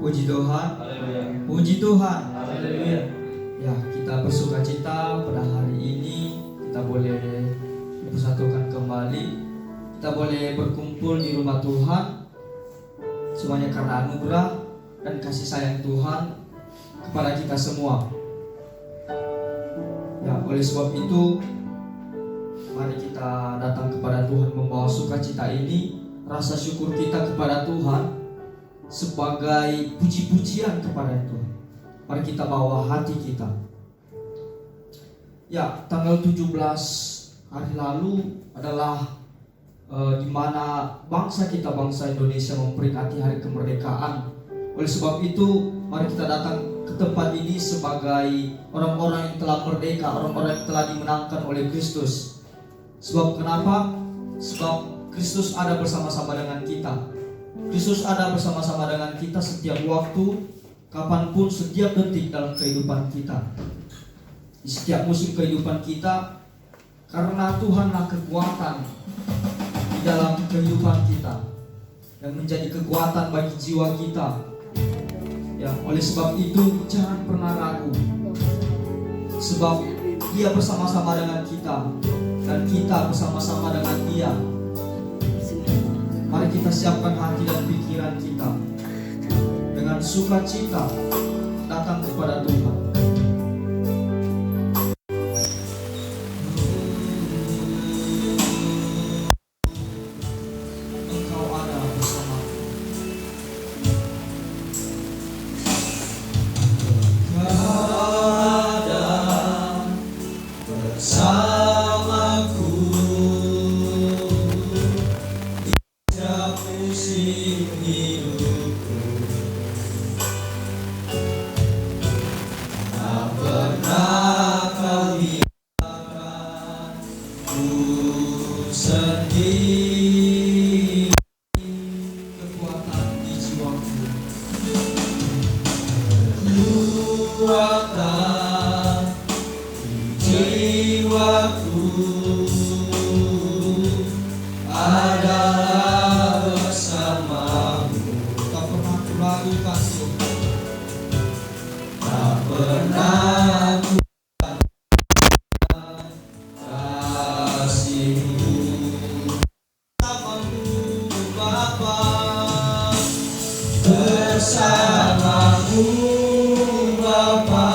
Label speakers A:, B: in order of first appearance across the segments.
A: Puji Tuhan.
B: Haleluya.
A: Puji Tuhan.
B: Haleluya.
A: Ya, kita bersukacita pada hari ini. Kita boleh bersatukan kembali. Kita boleh berkumpul di rumah Tuhan. Semuanya karena anugerah dan kasih sayang Tuhan kepada kita semua. Ya, oleh sebab itu mari kita datang kepada Tuhan membawa sukacita ini, rasa syukur kita kepada Tuhan sebagai puji-pujian kepada Tuhan. Mari kita bawa hati kita. Ya, tanggal 17 hari lalu adalah di mana bangsa kita, bangsa Indonesia memperingati hari kemerdekaan. Oleh sebab itu, mari kita datang ke tempat ini sebagai orang-orang yang telah merdeka, orang-orang yang telah dimenangkan oleh Kristus. Sebab kenapa? Sebab Kristus ada bersama-sama dengan kita. Kristus ada bersama-sama dengan kita setiap waktu, kapanpun, setiap detik dalam kehidupan kita, di setiap musim kehidupan kita. Karena Tuhanlah kekuatan di dalam kehidupan kita yang menjadi kekuatan bagi jiwa kita. Ya, oleh sebab itu jangan pernah ragu, sebab Dia bersama-sama dengan kita dan kita bersama-sama dengan Dia. Mari kita siapkan hati dan pikiran kita dengan sukacita datang kepada Tuhan. Engkau ada bersama. Ada bersamaku di setiap musim hidupku. Tak pernah kau biarkan ku sendiri. Kekuatan di jiwaku, kekuatan di jiwaku adalah bersamamu. Tak pernah ku ragukan Tuhan. Tak pernah ku ragukan kasih-Mu. Bersamamu Bapa, bersamamu Bapa,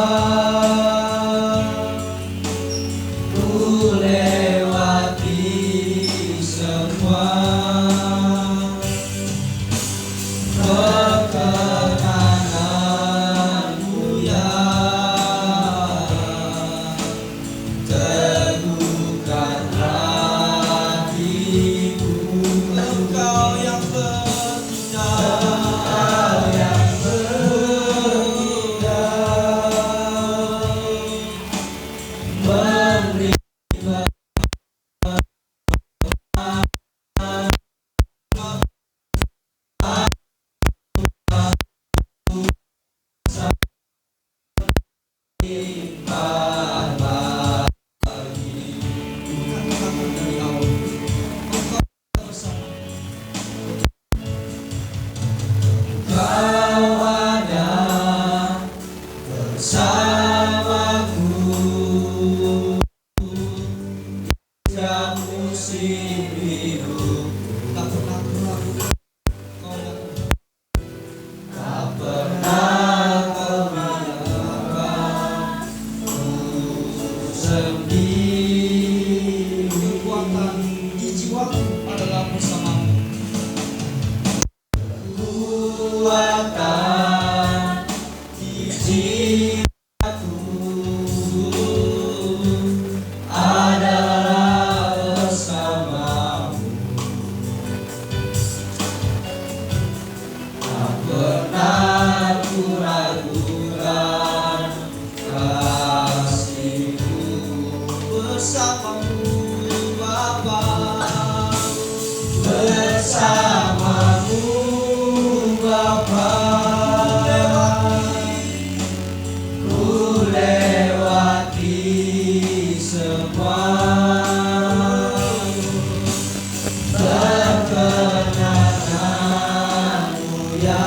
A: ku lewati semua perkenananmu, ya teguhkan hatiku. Engkau yang bertindak, Engkau yang bertindak, memberi Kau ada bersamaku setiap musim hidupku. Tak pernah ku ragukan Kau yang tak pernah Kau biarkan ku sendiri. Kekuatan di jiwaku adalah bersamamu. Kekuatan di jiwaku adalah bersamamu. Tak pernah ku ragukan kasih-Mu. Bersamamu Bapa, bersamamu Bapa, ku lewati semua perkenananmu, ya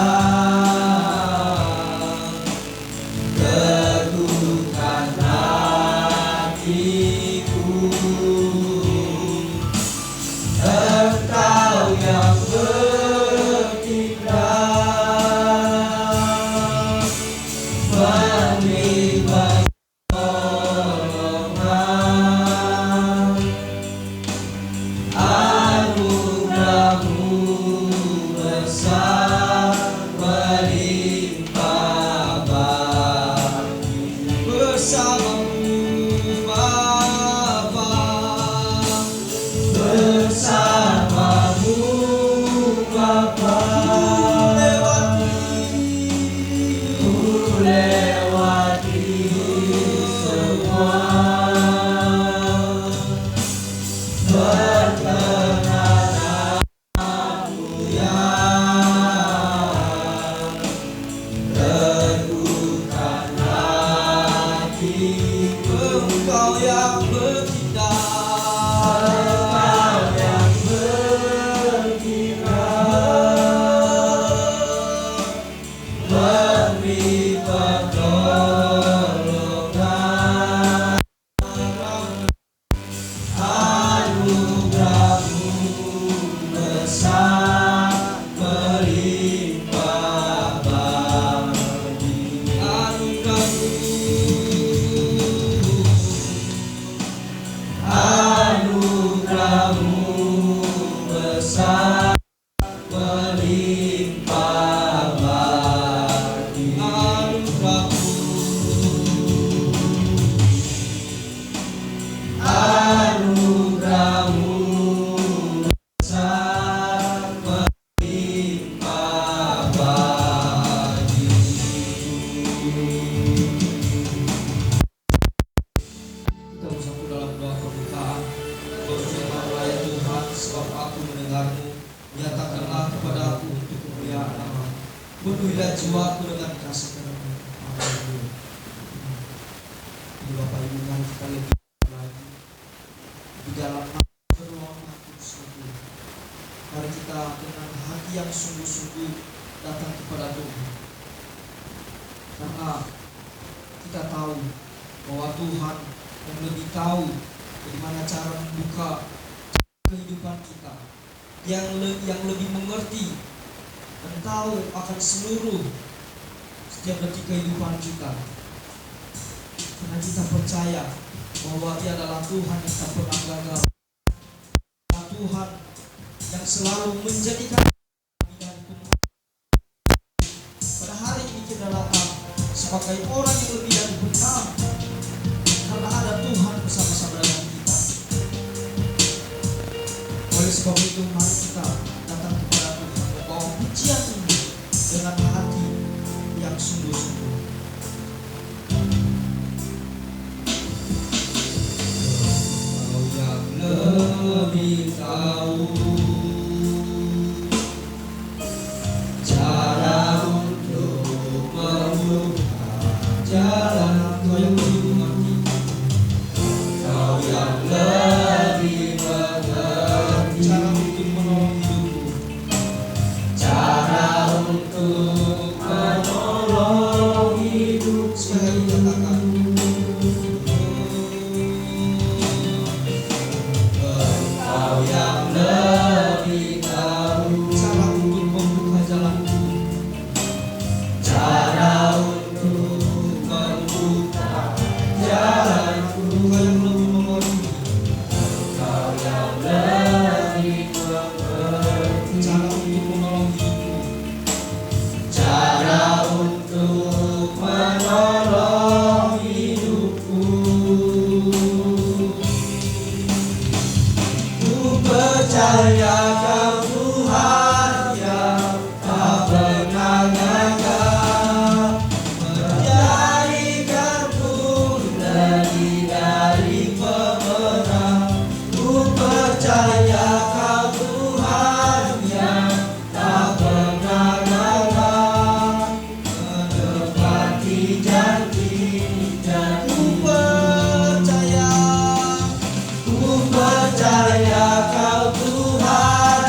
A: Penuhilah jiwaku dengan kasih karunia. Bapak Ibu, mari kita lebih lagi di dalam ruang sungguh. Mari kita dengan hati yang sungguh-sungguh datang kepada Tuhan, karena kita tahu bahwa Tuhan yang lebih tahu bagaimana cara membuka kehidupan kita, yang lebih mengerti dan tahu akan seluruh setiap detik kehidupan kita. Karena kita percaya bahwa Dia adalah Tuhan yang tak pernah gagal, Tuhan yang selalu menjadikan pada hari ini kita datang sebagai orang yang lebih dari benar, karena ada Tuhan bersama-sama dengan kita. Oleh sebab itu mari kita datang kepada Tuhan, membawa pujian ini dengan hati yang sungguh-sungguh. Kau yang lebih tahu cara untuk membuka jalan, Kau yang lebih mengerti, Kau yang lebih mengerti cara untuk menolong hidupku, cara untuk menolong hidup. Sekali katakan, Kau yang lebih tahu cara untuk membuka jalanku, cara untuk membuka jalanku. Kau yang lebih mengerti, Kau yang lebih mengerti cara untuk menolong hidupku, cara untuk menolong hidupku. Ku percaya Kau Tuhan yang tak pernah gagal, menjadikanku lebih dari pemenang. Ku percaya Kau Tuhan yang tak pernah gagal, menepati janji-janji. Ku percaya Kau Tuhan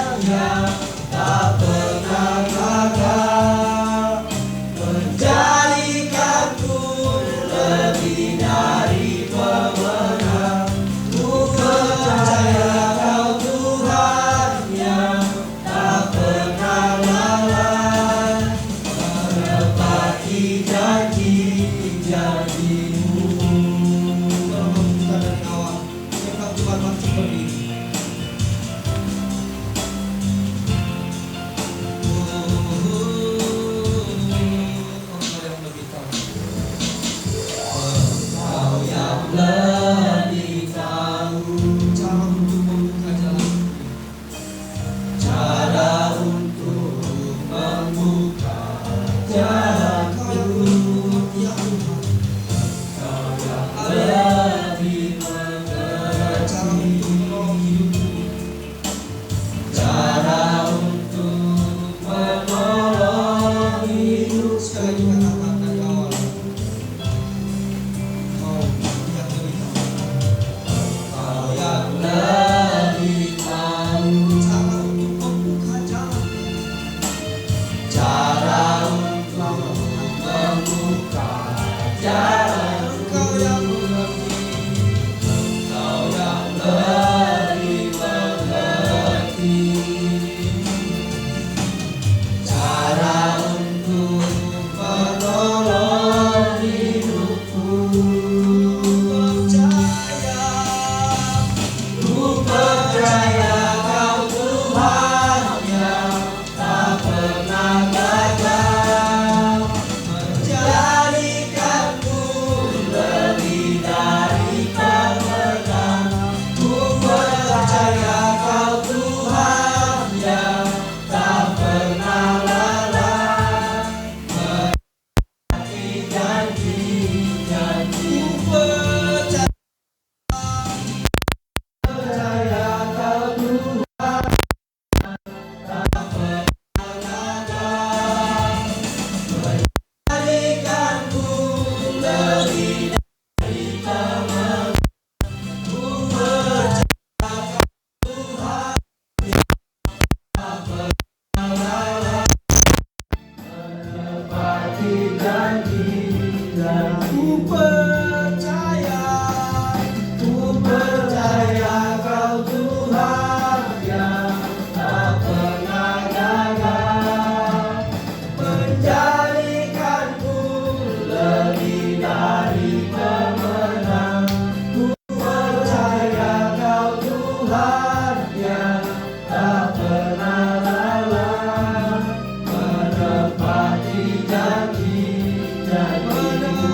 B: setia, tak pernah lelah menepati janji-janjimu.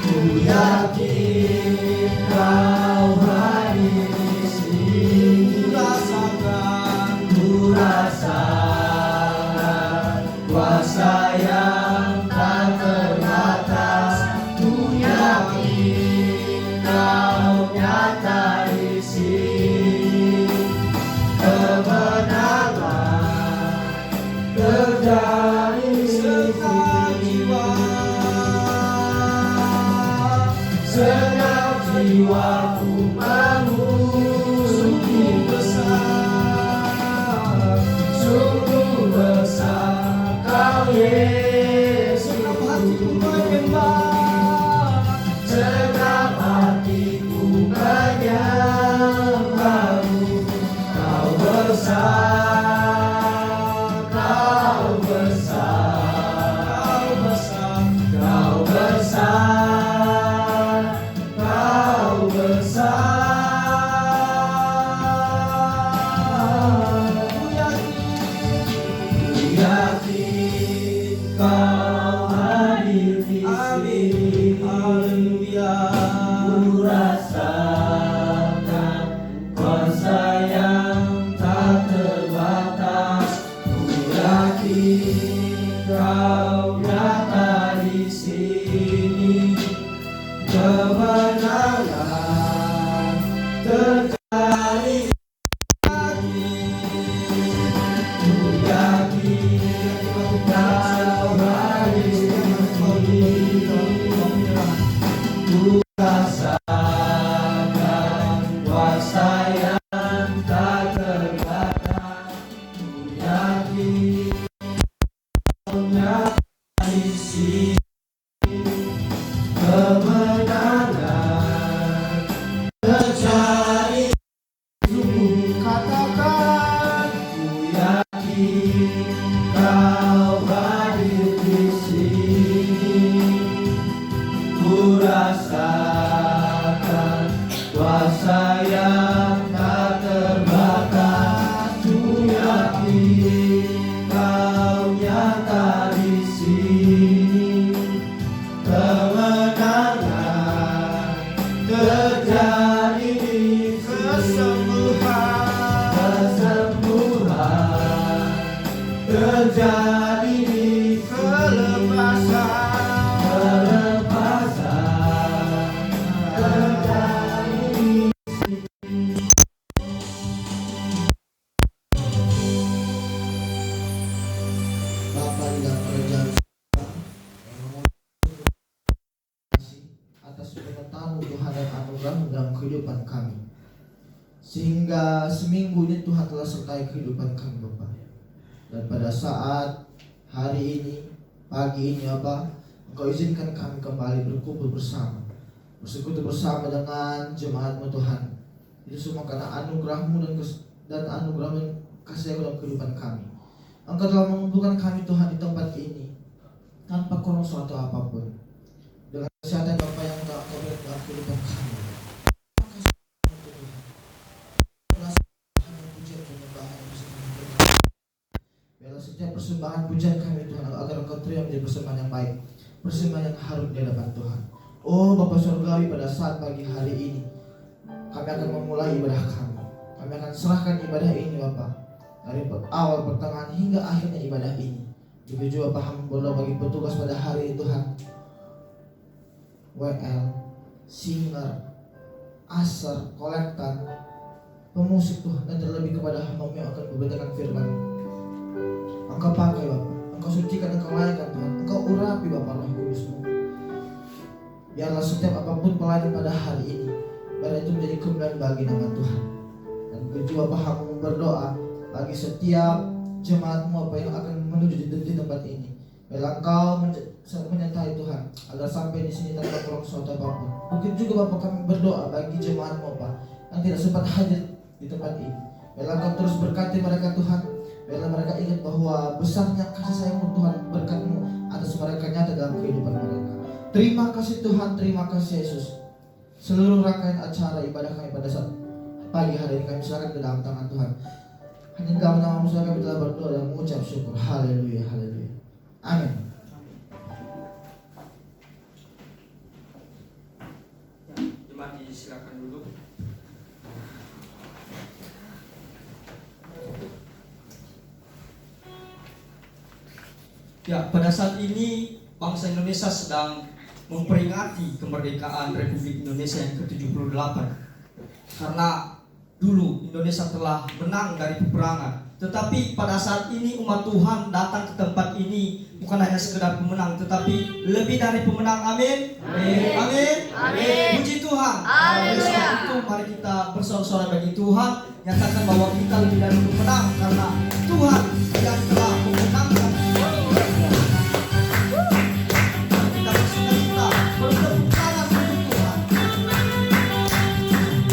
B: Ku yakin kau hadir di sini. Ku rasakan kuasa yang tak terbatas. Ku yakin kau nyata di sini. Kemenangan terjadi segenap jiwa. Segenap jiwaku sungguh besar, sungguh besar Kau Yesus. Segenap hatiku menyembah, segenap hatiku menyembah-Mu. Kau besar, Kau besar, Kau besar, Kau besar. Ku yakin Kau hadir di sini. Ku rasakan kuasa yang tak terbatas. Ku yakin Kau nyata di sini. Kemenangan terjadi lagi. Ku yakin Kau hadir di sini. Ku rasakan kuasa yang tak terbatas. Ku yakin Kau nyata di sini. Kemenangan terjadi. Katakan, ku yakin Kau hadir di sini. Ku rasakan kuasa yang tak terbatas. Ku yakin Kau nyata di sini. Kemenangan terjadi di sini. Kesembuhan terjadi di sini. Kelepasan terjadi di sini.
C: Bapa di dalam kerajaan atas pengetahuan Tuhan dan anugerah dalam kehidupan kami, sehingga seminggu ini Tuhan telah sertai kehidupan kami Bapa. Dan pada saat hari ini, pagi ini Bapa, Engkau izinkan kami kembali berkumpul bersama, bersekutu bersama dengan jemaat-Mu Tuhan. Itu semua karena anugerah-Mu dan anugerah dan kasih-Mu dalam kehidupan kami. Engkau telah mengumpulkan kami Tuhan di tempat ini tanpa kurang suatu apapun, dengan kesehatan Bapa yang telah Engkau berikan dalam kehidupan kami. Biarlah setiap persembahan pujian kami Tuhan, agar Engkau terima menjadi persembahan yang baik, persembahan yang harum di hadapan Tuhan. Oh Bapa Surgawi, pada saat pagi hari ini kami akan memulai ibadah kami. Kami akan serahkan ibadah ini Bapa, dari awal, pertengahan hingga akhirnya ibadah ini. Juga juga paham berdoa bagi petugas pada hari ini Tuhan, WL, singer, aser, kolektan, pemusik Tuhan, dan terlebih kepada hamba yang akan memberitakan firman. Engkau pakai Bapa, Engkau sucikan, Engkau layakkan Tuhan, Engkau urapi Bapa Roh Kudus-Mu. Biarlah setiap apapun pelayanan pada hari ini, biar itu menjadi kemuliaan bagi nama Tuhan. Dan juga paham berdoa bagi setiap jemaat-Mu apa yang akan menuju di tempat ini. Biarlah Engkau menyertai Tuhan, agar sampai di sini tanpa kurang suatu apapun. Begitu juga Bapak kami berdoa bagi jemaat-Mu Pak yang tidak sempat hadir di tempat ini. Biarlah Kau terus berkati mereka Tuhan. Biarlah mereka ingat bahwa besarnya kasih sayang-Mu Tuhan, berkat-Mu atas mereka nyata dalam kehidupan mereka. Terima kasih Tuhan, terima kasih Yesus. Seluruh rangkaian acara ibadah kami pada saat pagi hari ini kami serahkan ke dalam tangan Tuhan. Hanya dalam nama-Mu saja kami telah berdoa dan mengucap syukur. Haleluya, haleluya. Amin.
A: Jemaat disilakan duduk. Ya, pada saat ini bangsa Indonesia sedang memperingati kemerdekaan Republik Indonesia yang ke-78. Karena dulu Indonesia telah menang dari peperangan, tetapi pada saat ini umat Tuhan datang ke tempat ini bukan hanya sekedar pemenang, tetapi lebih dari pemenang. Amin. Amin. Amin.
D: Amin.
A: Puji Tuhan.
D: Haleluya.
A: Oleh sebab itu mari kita bersorak-sorai bagi Tuhan, nyatakan bahwa kita lebih dari pemenang karena Tuhan yang telah memenangkan. Kita bersuka-cita, bertepuk tangan untuk Tuhan. Bertangan lebih dari pemenang.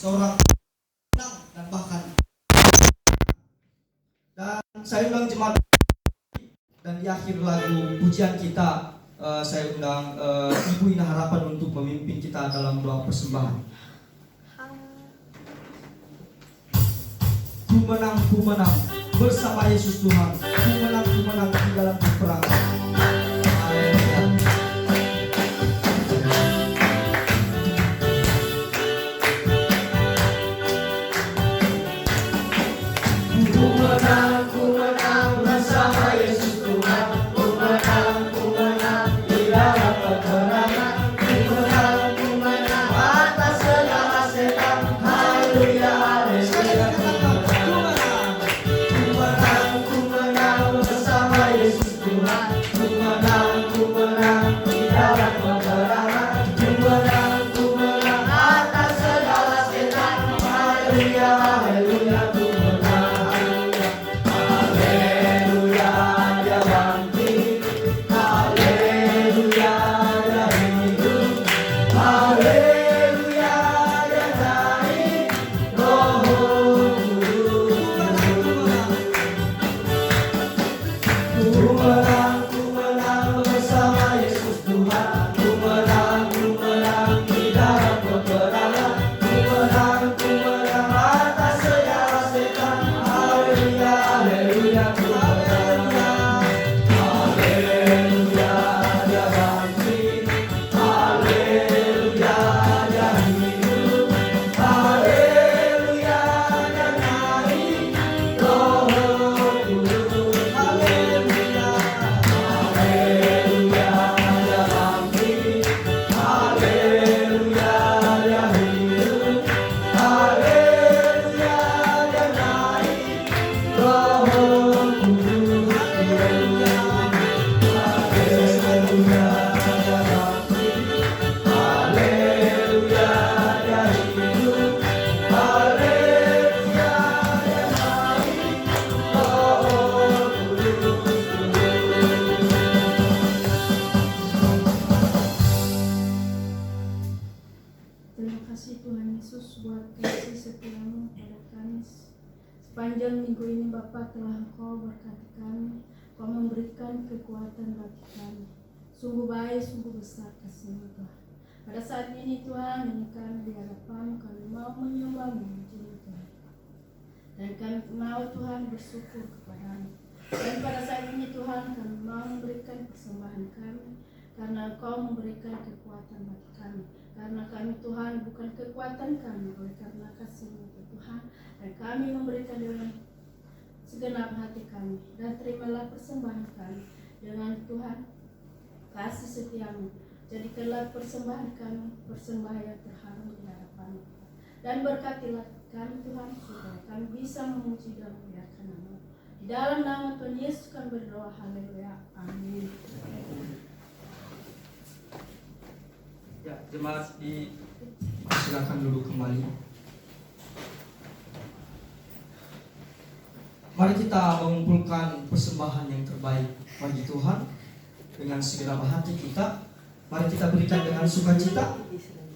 A: seorang menang dan bahkan. Dan saya undang jemaat, dan di akhir lagu pujian kita saya undang Ibu Ina Harapan untuk memimpin kita dalam doa persembahan. Ku menang bersama Yesus Tuhan. Ku menang di dalam peperangan. Haleluya.
D: kasih Tuhan Yesus buat kasih setiamu pada kami. Sepanjang minggu ini Bapa telah Engkau berkati kami, Kau memberikan kekuatan bagi kami. Sungguh baik, sungguh besar kasih-Mu Tuhan. Pada saat ini Tuhan, ini kami di hadapan kami mau menyembah memuji Tuhan. Dan kami mau Tuhan bersyukur kepada-Mu. Dan pada saat ini Tuhan kami mau memberikan persembahan kami, karena Engkau memberikan kekuatan bagi kami. Karena kami Tuhan bukan kekuatan kami, oleh karena kasih-Mu Tuhan. Dan kami memberikan dengan segenap hati kami. Dan terimalah persembahan kami dengan Tuhan kasih setiamu. Jadikanlah persembahan kami persembahan yang terharum di hadapan-Mu. Dan berkatilah kami Tuhan supaya kami bisa memuji dan memuliakan nama-Mu. Di dalam nama Tuhan Yesus kami berdoa, haleluya, amin.
A: Ya, jemaat silakan duduk kembali. Mari kita mengumpulkan persembahan yang terbaik bagi Tuhan dengan segenap hati kita. Mari kita berikan dengan sukacita.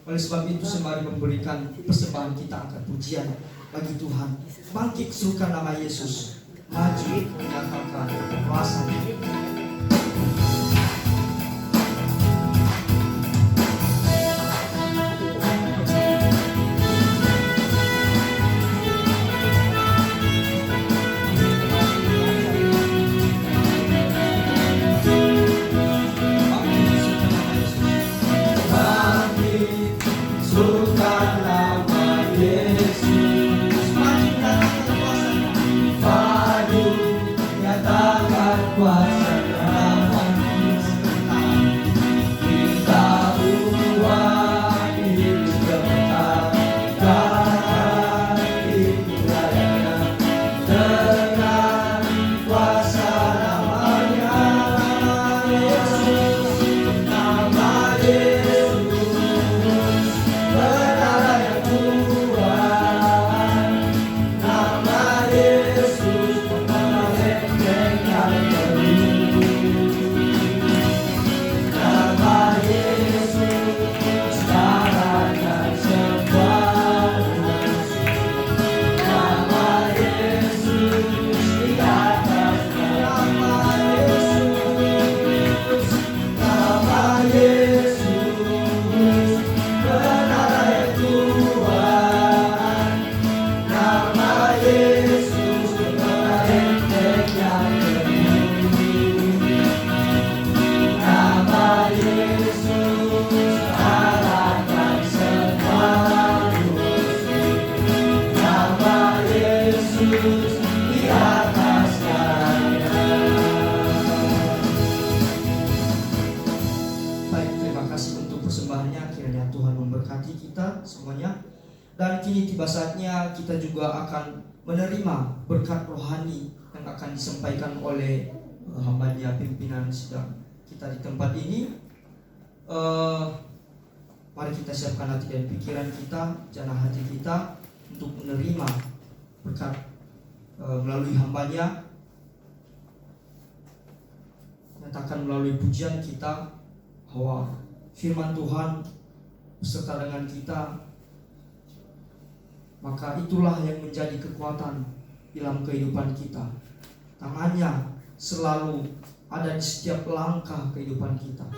A: Oleh sebab itu sembari memberikan persembahan kita angkat pujian bagi Tuhan. Bangkit serukan nama Yesus. Maju menyatakan kuasa-Nya. Dan kini tiba saatnya kita juga akan menerima berkat rohani yang akan disampaikan oleh hamba-Nya pimpinan sidang kita di tempat ini. Mari kita siapkan hati dan pikiran kita, janah hati kita untuk menerima berkat melalui hamba-Nya. Nyatakan melalui pujian kita bahwa firman Tuhan beserta dengan kita, maka itulah yang menjadi kekuatan dalam kehidupan kita. Tangannya selalu ada di setiap langkah kehidupan kita.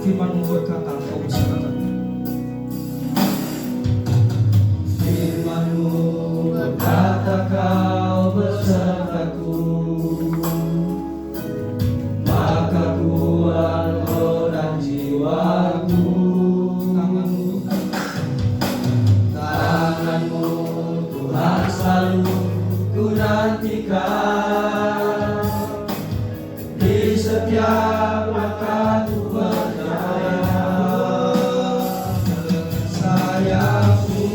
A: Firman-Mu berkata, kau berkata.
B: Firman-Mu berkata, kau besertaku, maka kuat roh dan jiwaku. Tangan-Mu Tuhan selalu ku nantikan, di setiap langkahku percaya. Sayapmu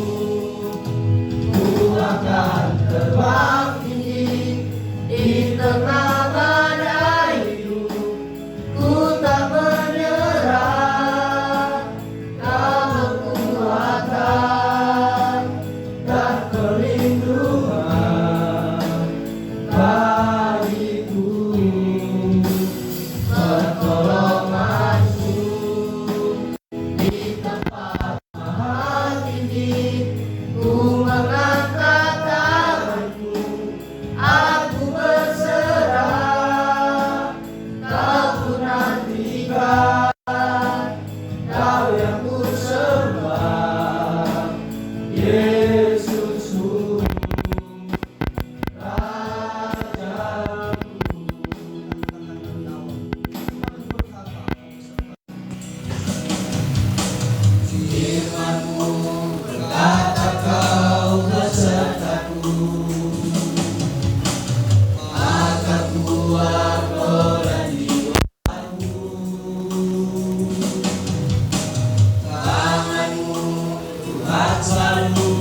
B: selalu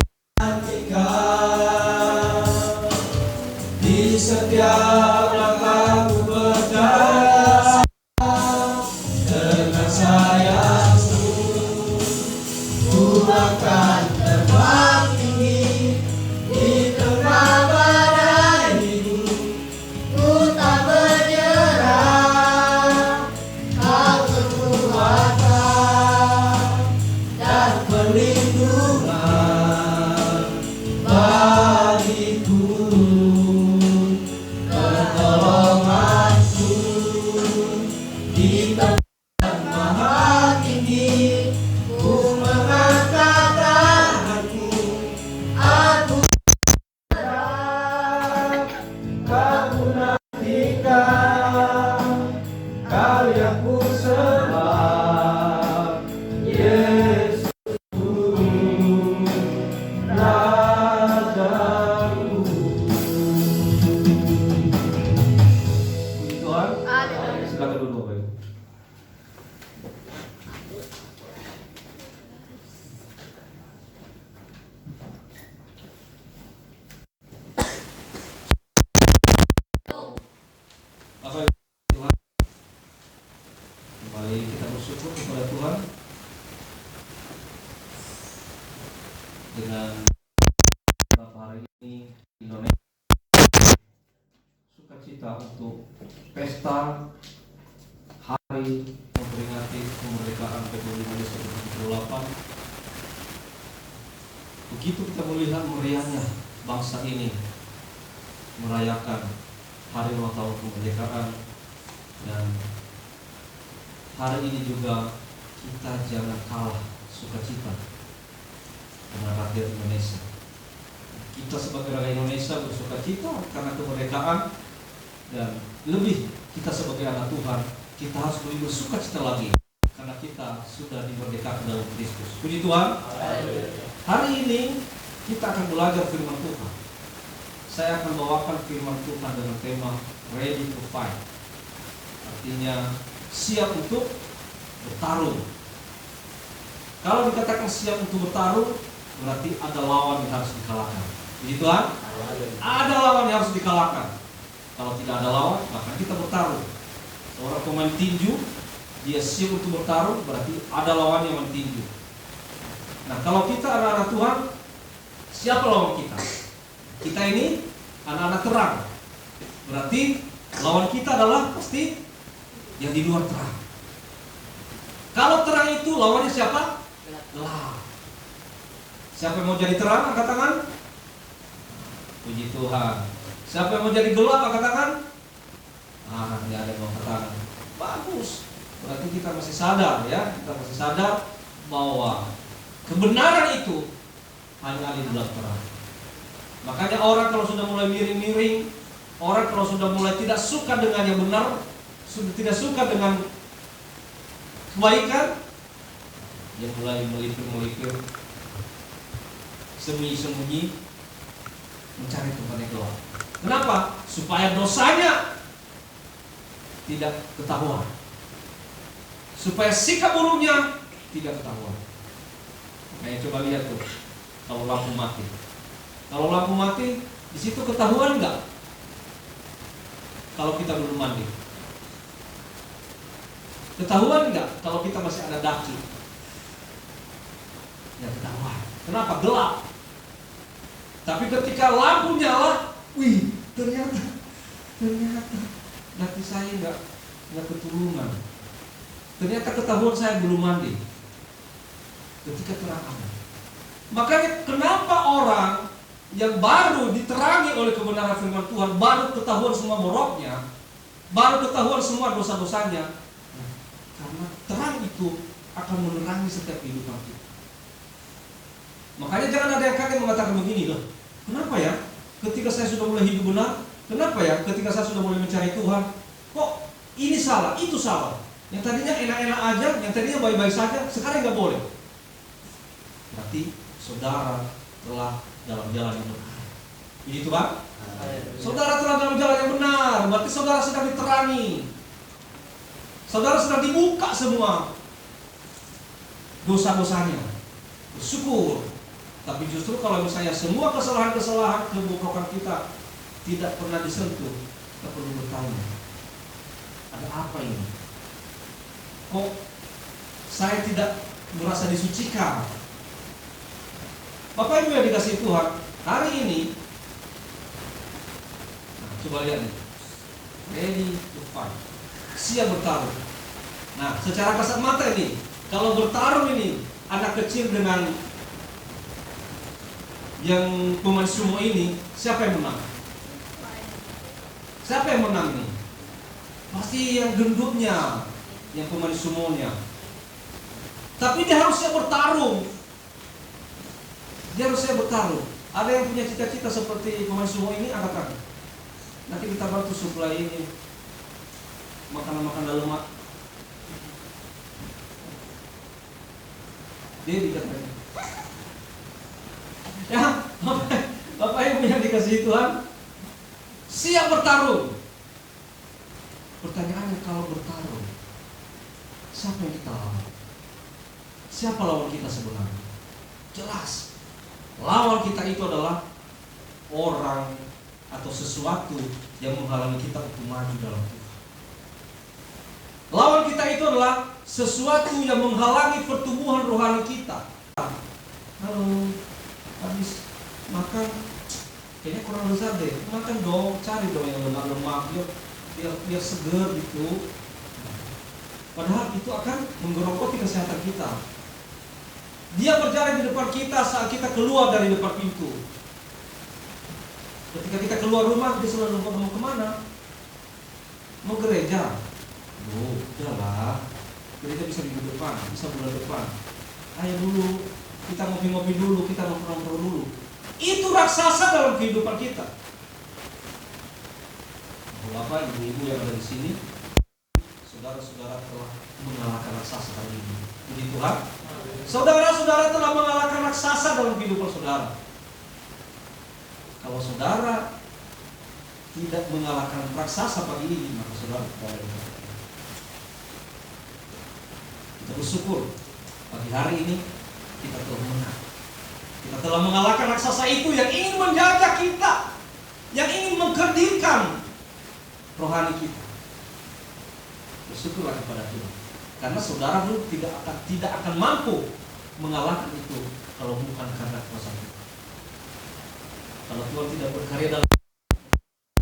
B: kuperhatikan. Di setiap langkahku berdaya, dengan sayangmu ku akan terbang tinggi di tengah badai hidup. Ku tak menyerah, kau kekuatan dan perlindungan bagiku, pertolonganku di tempat maha tinggi. Ku mengangkat tanganku, aku berharap kamu nantikan, kau yang ku sembah, Yesusku, Rajaku. Puji Tuhan. Silakan dulu Bapak Ibu. Bapak Ibu, Tuhan, kembali kita bersyukur kepada Tuhan dengan beberapa hari ini Indonesia sukacita untuk pesta hari memperingati kemerdekaan Republik Indonesia ke-78. Begitu kita melihat meriahnya bangsa ini merayakan hari ulang tahun kemerdekaan, dan hari ini juga kita jangan kalah sukacita dengan rakyat Indonesia. Kita sebagai rakyat Indonesia bersukacita karena kemerdekaan, dan lebih kita sebagai anak Tuhan, kita harus lebih bersukacita lagi karena kita sudah dimerdekakan dalam Kristus. Puji Tuhan. Hari ini kita akan belajar firman Tuhan. Saya akan bawakan firman Tuhan dengan tema Ready to Fight. Artinya siap untuk bertarung. Kalau dikatakan siap untuk bertarung, berarti ada lawan yang harus dikalahkan. Puji Tuhan. Ada lawan yang harus dikalahkan. Kalau tidak ada lawan, maka kita bertarung. Seorang pemain tinju, dia siap untuk bertarung, berarti ada lawan yang mentinju. Nah, kalau kita anak-anak Tuhan, siapa lawan kita? Kita ini anak-anak terang. Berarti lawan kita adalah pasti yang di luar terang. Kalau terang itu lawannya siapa? Gelap. Siapa yang mau jadi terang, angkat tangan. Puji Tuhan. Siapa yang mau jadi gelap, angkat tangan. Tidak ada yang mau angkat tangan. Bagus. Berarti kita masih sadar ya. Kita masih sadar bahwa kebenaran itu hanya ada di dalam terang. Makanya orang kalau sudah mulai miring-miring, orang kalau sudah mulai tidak suka dengan yang benar, sudah tidak suka dengan kebaikan, dia mulai melipir-melipir, sembunyi-sembunyi, mencari tempat yang gelap. Kenapa? Supaya dosanya tidak ketahuan, supaya sikap buruknya tidak ketahuan. Makanya coba lihat tuh, kalau lampu mati. Kalau lampu mati, di situ ketahuan nggak? Kalau kita belum mandi. Ketahuan nggak? Kalau kita masih ada daki. Ya ketahuan. Kenapa? Gelap. Tapi ketika lampu nyala, wih, ternyata daki saya nggak keturunan. Ternyata ketahuan saya belum mandi. Ketika terang ada. Makanya kenapa orang yang baru diterangi oleh kebenaran firman Tuhan, baru ketahuan semua boroknya, baru ketahuan semua dosa-dosanya, karena terang itu akan menerangi setiap kehidupan kita. Makanya jangan ada yang kaget mengatakan begini, loh, kenapa ya ketika saya sudah mulai hidup benar, kenapa ya ketika saya sudah mulai mencari Tuhan, kok ini salah, itu salah. Yang tadinya enak-enak aja, yang tadinya baik-baik saja, sekarang nggak boleh. Berarti saudara telah dalam jalan yang benar. Begitu Pak? Saudara telah dalam jalan yang benar. Berarti saudara sedang diterangi. Saudara sedang dibuka semua dosa-dosanya. Bersyukur. Tapi justru kalau misalnya semua kesalahan-kesalahan kebobrokan kita tidak pernah disentuh, kita perlu bertanya, ada apa ini? Kok saya tidak merasa disucikan? Bapak Ibu yang dikasihi Tuhan, hari ini, nah, coba lihat nih, ready to fight, siap bertarung. Nah, secara kasat mata ini, kalau bertarung ini, anak kecil dengan yang pemain sumo ini, siapa yang menang? Siapa yang menang nih? Pasti yang gendutnya, yang pemain sumonya. Tapi dia harus siap bertarung. Dia harus siap bertarung. Ada yang punya cita-cita seperti pemain sumo ini, angkat kaki. Nanti kita bantu suplai ini makanan-makanan lemak. Dia dikatakan. Ya, Bapak Ibu yang dikasihi Tuhan, siap bertarung. Pertanyaannya, kalau bertarung, siapa yang kita lawan? Siapa lawan kita sebenarnya? Jelas, lawan kita itu adalah orang atau sesuatu yang menghalangi kita untuk maju dalam Tuhan. Lawan kita itu adalah sesuatu yang menghalangi pertumbuhan rohani kita. Halo, habis makan kayaknya kurang lezat deh, makan dong, cari dong yang lemak-lemak biar seger gitu. Padahal itu akan menggerogoti kesehatan kita. Dia berjalan di depan kita saat kita keluar dari depan pintu. Ketika kita keluar rumah, dia selalu mau kemana? Mau gereja? Oh, udahlah, gereja bisa minggu depan, bisa bulan depan. Ayo dulu, kita ngopi-ngopi dulu, kita nongkrong dulu. Itu raksasa dalam kehidupan kita. Bapak, ibu-ibu yang ada di sini, saudara-saudara telah mengalahkan raksasa kali ini. Puji Tuhan. Saudara-saudara telah mengalahkan raksasa dalam kehidupan saudara. Kalau saudara tidak mengalahkan raksasa pagi ini, maka saudara tidak. Kita bersyukur pagi hari ini kita telah menang. Kita telah mengalahkan raksasa itu yang ingin menjajah kita, yang ingin mengkerdilkan rohani kita. Bersyukurlah kepada Tuhan, karena saudara pun tidak akan mampu mengalahkan itu kalau bukan karena kuasa Tuhan. Kalau Tuhan tidak berkarya dalam,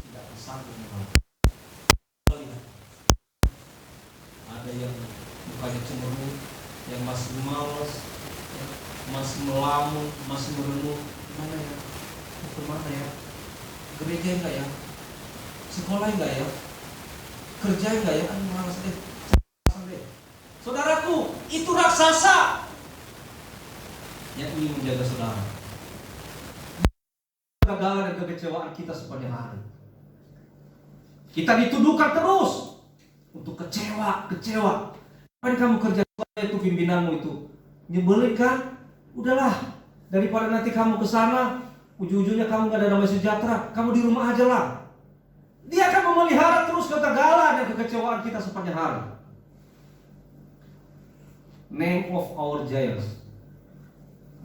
B: tidak akan sanggup mengalahkan. Lihat, ada yang mukanya cemberut, yang masih malas, masih melamun, masih merenung. Mana ya? Kemana ya? Gereja enggak ya? Sekolah enggak ya? Kerja enggak ya? Malas deh. Saudaraku, itu raksasa yang ingin menjaga saudara. Kegagalan dan kekecewaan kita sepanjang hari. Kita dituduhkan terus untuk kecewa. Apa yang kamu kerja itu pimpinanmu itu nyebelin kan? Udahlah, daripada nanti kamu ke sana, ujung-ujungnya kamu gak ada damai sejahtera, kamu di rumah aja lah. Dia akan memelihara terus kegagalan dan kekecewaan kita sepanjang hari. Name of our giants.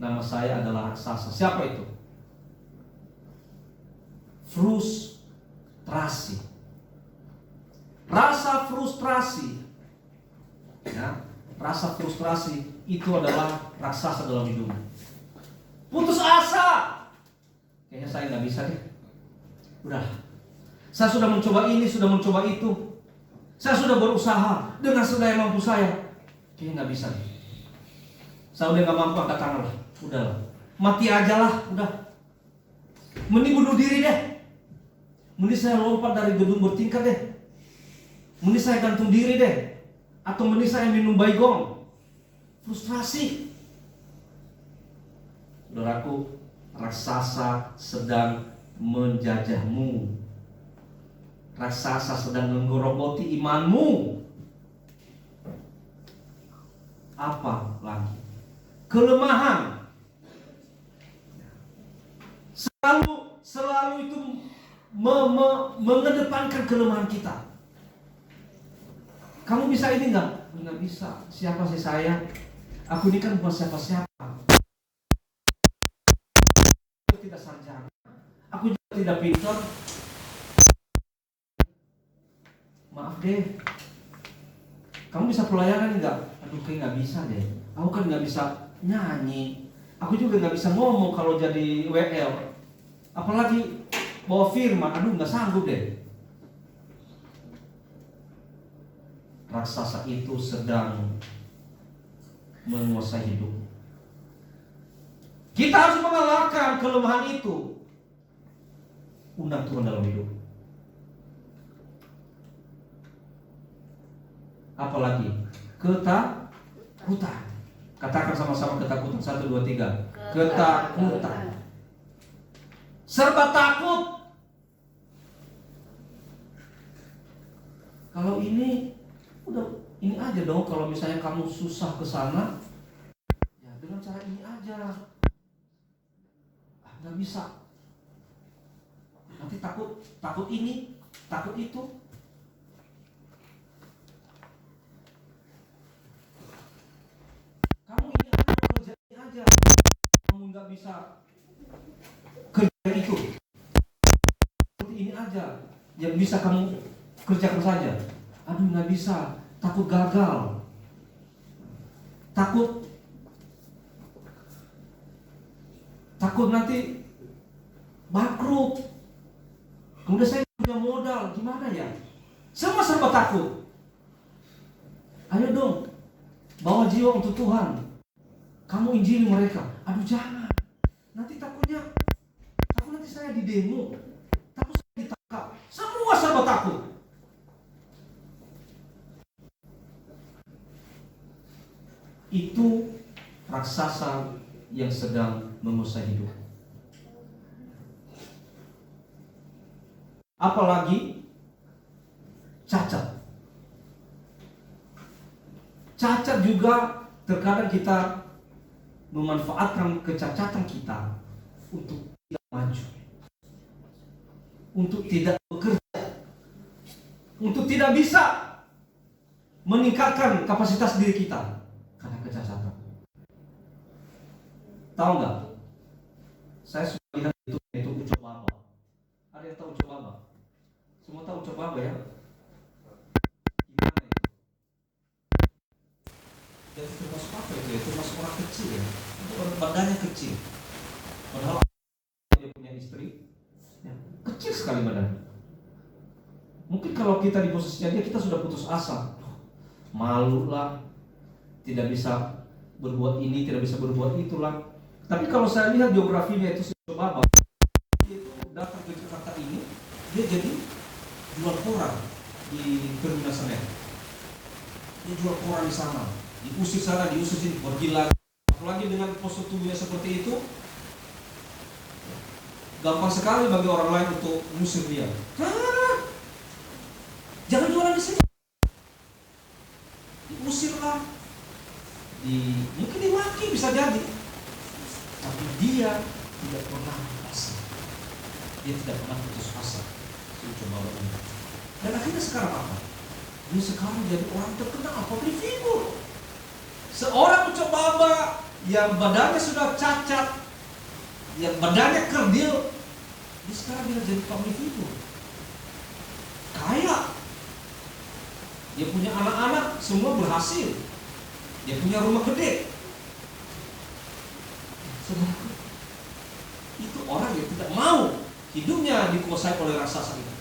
B: Nama saya adalah raksasa. Siapa itu? Frustrasi. Rasa frustrasi, ya, rasa frustrasi itu adalah raksasa dalam hidupmu. Putus asa. Kayaknya saya nggak bisa deh. Udah. Saya sudah mencoba ini, sudah mencoba itu. Saya sudah berusaha dengan sedaya mampu saya. Kayaknya nggak bisa deh. Saya udah nggak mampu, angkat tangan lah. Udahlah. Mati aja lah. Udah. Mending bunuh diri deh. Mending saya lompat dari gedung bertingkat deh. Mending saya gantung diri deh. Atau mending saya minum baygon. Frustrasi. Saudaraku, raksasa sedang menjajahmu. Raksasa sedang menggerogoti imanmu. Apa lagi? Kelemahan. Selalu itu mengedepankan kelemahan kita. Kamu bisa ini enggak? Enggak bisa. Siapa sih saya? Aku ini kan bukan siapa-siapa. tidak sarjana, aku juga tidak pintar. Maaf deh, kamu bisa pelayanan enggak? Aduh, kayak nggak bisa deh. Aku kan nggak bisa nyanyi. Aku juga nggak bisa ngomong kalau jadi WL. Apalagi bawa firman, aduh nggak sanggup deh. Raksasa itu sedang menguasai hidup. Kita harus mengalahkan kelemahan itu. Undang Tuhan dalam hidup. Apalagi ketakutan. Katakan sama-sama ketakutan. 1, 2, 3. Ketakutan. Serba takut. Kalau ini udah ini aja dong. Kalau misalnya kamu susah ke sana, ya dengan cara ini aja. Nggak bisa. Nanti takut ini, takut itu. Kamu ini aja, kerja ini aja. Kamu nggak bisa kerja itu. Seperti ini aja, yang bisa kamu kerjakan saja. Aduh, nggak bisa. Takut gagal. Takut nanti bangkrut. Kemudian saya punya modal, gimana ya? Semua serba takut. Ayo dong, bawa jiwa untuk Tuhan. Kamu injili mereka. Aduh, jangan. Nanti takut nanti saya di demo. Takut saya ditangkap. Semua serba takut. Itu raksasa yang sedang menguasai hidup. Apalagi cacat. Cacat juga terkadang kita memanfaatkan kecacatan kita untuk tidak maju, untuk tidak bekerja, untuk tidak bisa meningkatkan kapasitas diri kita karena kecacatan. Tahu nggak? Saya sudah lihat itu ucap baba. Ada yang tahu ucap baba? Semua tahu ucap baba ya? Gimana itu? Dan itu termasuk apa itu? Itu termasuk orang kecil ya? Itu orang badannya kecil. Padahal dia punya istri, ya, kecil sekali badannya. Mungkin kalau kita di posisinya dia, kita sudah putus asa. Malu lah, tidak bisa berbuat ini, tidak bisa berbuat itulah. Tapi kalau saya lihat biografinya itu si Baba, dia itu datang ke Jakarta ini, dia jadi jual koran di Terminal Senen. Dia jual koran di sana, diusir sana, diusir sini, pergi lagi. Apalagi dengan postur tubuhnya seperti itu, gampang sekali bagi orang lain untuk mengusir dia. Jangan jualan di sini. Diusirlah, mungkin dimaki bisa jadi. Tapi dia tidak pernah putus asa. Dia tidak pernah putus asa. Coba ini. Dan akhirnya sekarang apa? Dia sekarang jadi orang terkenal, public figure. Seorang ucap baba yang badannya sudah cacat, yang badannya kerdil, dia sekarang dia jadi public figure. Kaya. Dia punya anak-anak, semua berhasil. Dia punya rumah gede. Saudara, itu orang yang tidak mau hidupnya dikuasai oleh raksasa itu.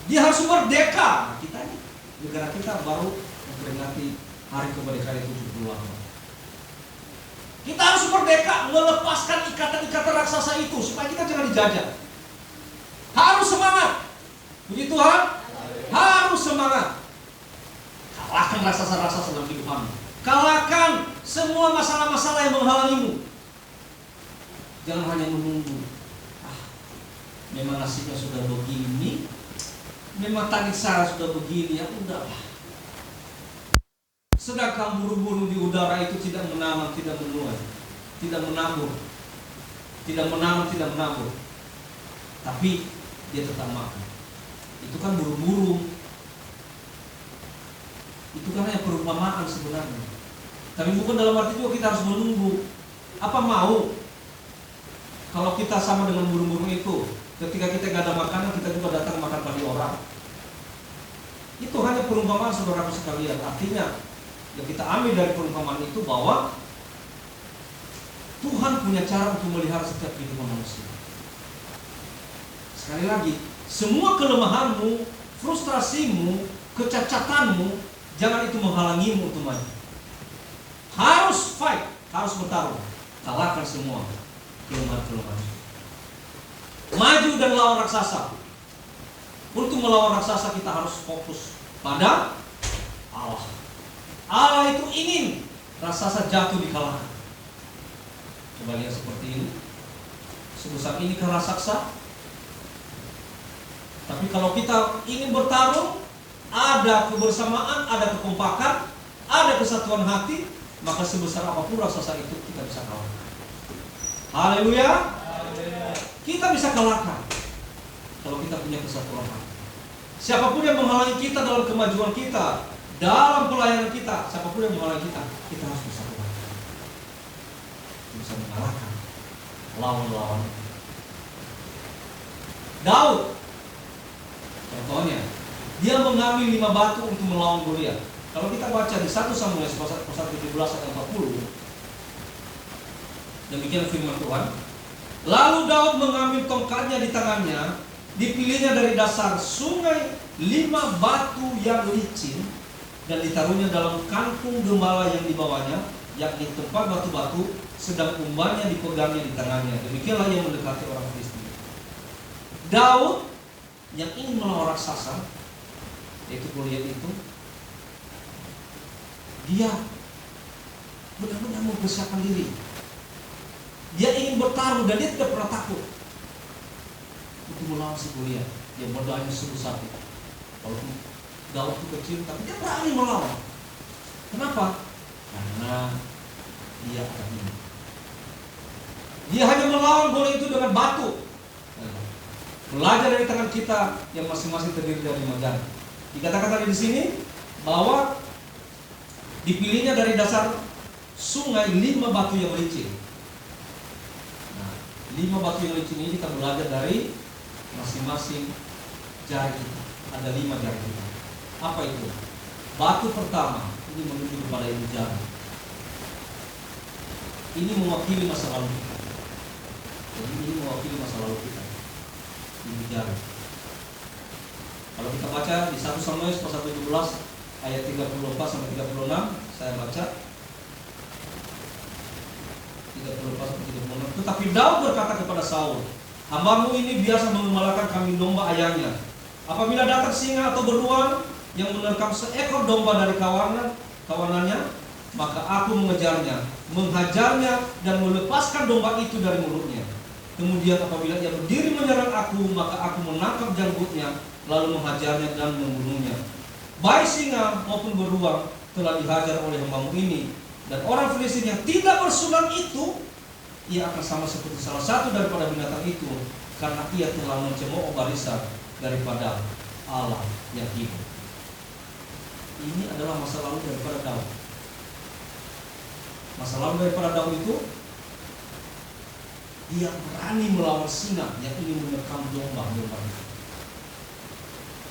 B: Dia harus merdeka. Kita ini, negara kita baru memperingati hari kemerdekaan yang 78. Kita harus merdeka, melepaskan ikatan-ikatan raksasa itu supaya kita jangan dijajah. Harus semangat. Puji Tuhan, harus semangat. Kalahkan raksasa-raksasa dalam hidupmu. Kalahkan semua masalah-masalah yang menghalangimu. Jangan hanya menunggu. Memang nasibnya sudah begini, memang takdir saya sudah begini, ya udahlah. Sedangkan burung-burung di udara itu tidak menanam, tidak menuai, tidak menabur, tidak menanam, tidak menabur, tapi dia tetap makan. Itu kan burung-burung. Itu kan hanya perumpamaan sebenarnya. Tapi bukan dalam arti juga kita harus menunggu. Apa mau Kalau kita sama dengan burung-burung itu, ketika kita gak ada makanan, kita juga datang makan padi orang. Itu hanya perumpamaan, saudaraku sekalian. Artinya, yang kita ambil dari perumpamaan itu bahwa Tuhan punya cara untuk melihara setiap kehidupan manusia. Sekali lagi, semua kelemahanmu, frustrasimu, kecacatanmu, jangan itu menghalangimu untuk maju. Harus fight, harus bertarung. Kalahkan semua kelemahan-kelemahan. Maju dan lawan raksasa. Untuk melawan raksasa kita harus fokus pada Allah. Allah itu ingin raksasa jatuh dikalahkan. Coba lihat seperti ini. Sebesar ini kah raksasa? Tapi kalau kita ingin bertarung, ada kebersamaan, ada kekompakan, ada kesatuan hati, maka sebesar apapun raksasa itu kita bisa kalahkan. Haleluya. Kita bisa kalahkan kalau kita punya kesatuan hati. Siapapun yang menghalangi kita dalam kemajuan kita, dalam pelayanan kita, siapapun yang menghalangi kita, kita harus bisa kalahkan. Bisa mengalahkan lawan-lawan. Daud, contohnya, dia mengambil 5 batu untuk melawan Goliat. Kalau kita baca di 1 Samuel pasal 17 ayat 40, demikian firman Tuhan. Lalu Daud mengambil tongkatnya di tangannya, dipilihnya dari dasar sungai 5 batu yang licin, dan ditaruhnya dalam kantong gembala yang dibawanya, yakni tempat batu-batu, sedang umbannya dipegangnya di tangannya. Demikianlah yang mendekati orang Filistin. Daud yang ingin melawan raksasa, yaitu Goliat itu, dia benar-benar mempersiapkan diri. Dia ingin bertarung dan dia tidak pernah takut untuk melawan si Goliat. Dia berdoanya sungguh-sungguh. Walaupun Daud itu kecil, tapi dia berani melawan. Kenapa? Karena dia ada ini. Dia hanya melawan Goliat itu dengan batu. Belajar dari tangan kita yang masing-masing terdiri dari majang. Dikatakan tadi di sini bahwa dipilihnya dari dasar sungai 5 batu yang licin. Nah, 5 batu yang licin ini kita belajar dari masing-masing jari kita. Ada 5 jari kita. Apa itu? Batu pertama ini menuju kepada ibu jari. Ini mewakili masa lalu kita. Jadi ini mewakili masa lalu kita. Ibu jari. Kalau kita baca di 1 Samuel pasal 17 ayat 34 sampai 36, saya baca 34 sampai 36. Tetapi Daud berkata kepada Saul, "Hambamu ini biasa mengembalakan kambing domba ayahnya. Apabila datang singa atau beruang yang menerkam seekor domba dari kawanannya, maka aku mengejarnya, menghajarnya dan melepaskan domba itu dari mulutnya. Kemudian apabila ia berdiri menyerang aku, maka aku menangkap janggutnya, lalu menghajarnya dan membunuhnya. Baik singa maupun beruang telah dihajar oleh hambamu ini, dan orang Filistin yang tidak bersulam itu, ia akan sama seperti salah satu daripada binatang itu, karena ia telah mencemooh barisan daripada Allah yang hidup." Ini adalah masa lalu daripada Daud. Masa lalu daripada Daud itu, dia berani melawan singa yang ingin menerkam domba-domba itu.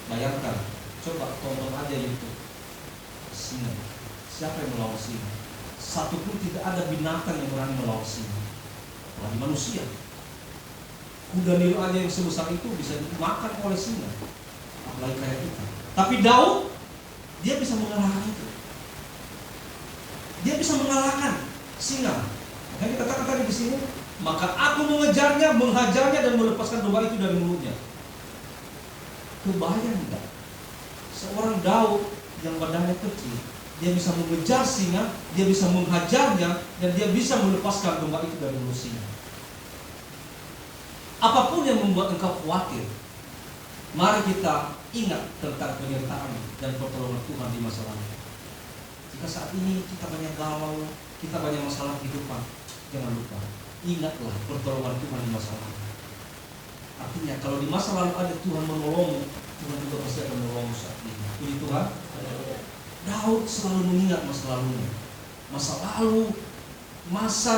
B: Bayangkan, coba tonton aja itu singa. Siapa yang melawan singa? Satu pun tidak ada binatang yang berani melawan singa. Apalagi manusia. Kuda Nil aja yang sebesar itu bisa dimakan oleh singa. Apalagi kayak kita. Tapi Daud, dia bisa mengalahkan itu. Dia bisa mengalahkan singa. Makanya kita katakan tadi di sini, maka aku mengejarnya, menghajarnya dan melepaskan domba itu dari mulutnya. Kebayang tidak? Seorang Daud yang badannya kecil, dia bisa mengejar singa, dia bisa menghajarnya, dan dia bisa melepaskan domba itu dari mulut singa. Apapun yang membuat engkau khawatir, mari kita ingat tentang penyertaan dan pertolongan Tuhan di masa lalu. Jika saat ini kita banyak galau, kita banyak masalah kehidupan, jangan lupa, ingatlah pertolongan Tuhan di masa lalu. Artinya kalau di masa lalu ada Tuhan menolongmu, Tuhan juga pasti akan menolongmu saat ini. Puji Tuhan. Daud selalu mengingat masa lalunya. Masa lalu, masa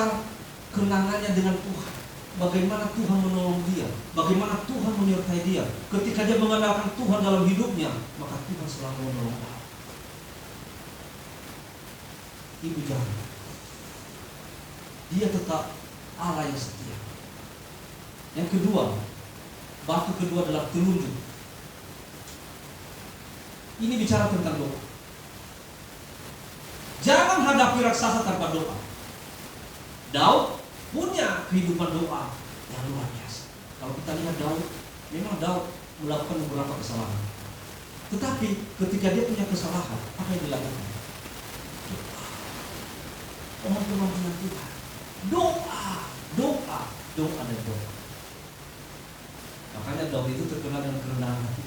B: kenangannya dengan Tuhan. bagaimana Tuhan menolong dia, bagaimana Tuhan menyertai dia. Ketika dia mengandalkan Tuhan dalam hidupnya, maka Tuhan selalu menolong dia. Ibu jangan. Dia tetap Allah yang setia. Yang kedua, batu kedua adalah telunjuk. Ini bicara tentang doa. Jangan hadapi raksasa tanpa doa. Daud punya kehidupan doa yang luar biasa. Kalau kita lihat Daud, memang Daud melakukan beberapa kesalahan. Tetapi ketika dia punya kesalahan, apa yang dilakukan? Doa. Mohon dengan Tuhan. Doa dan doa. Makanya Daud itu terkenal dengan kerendahan hati.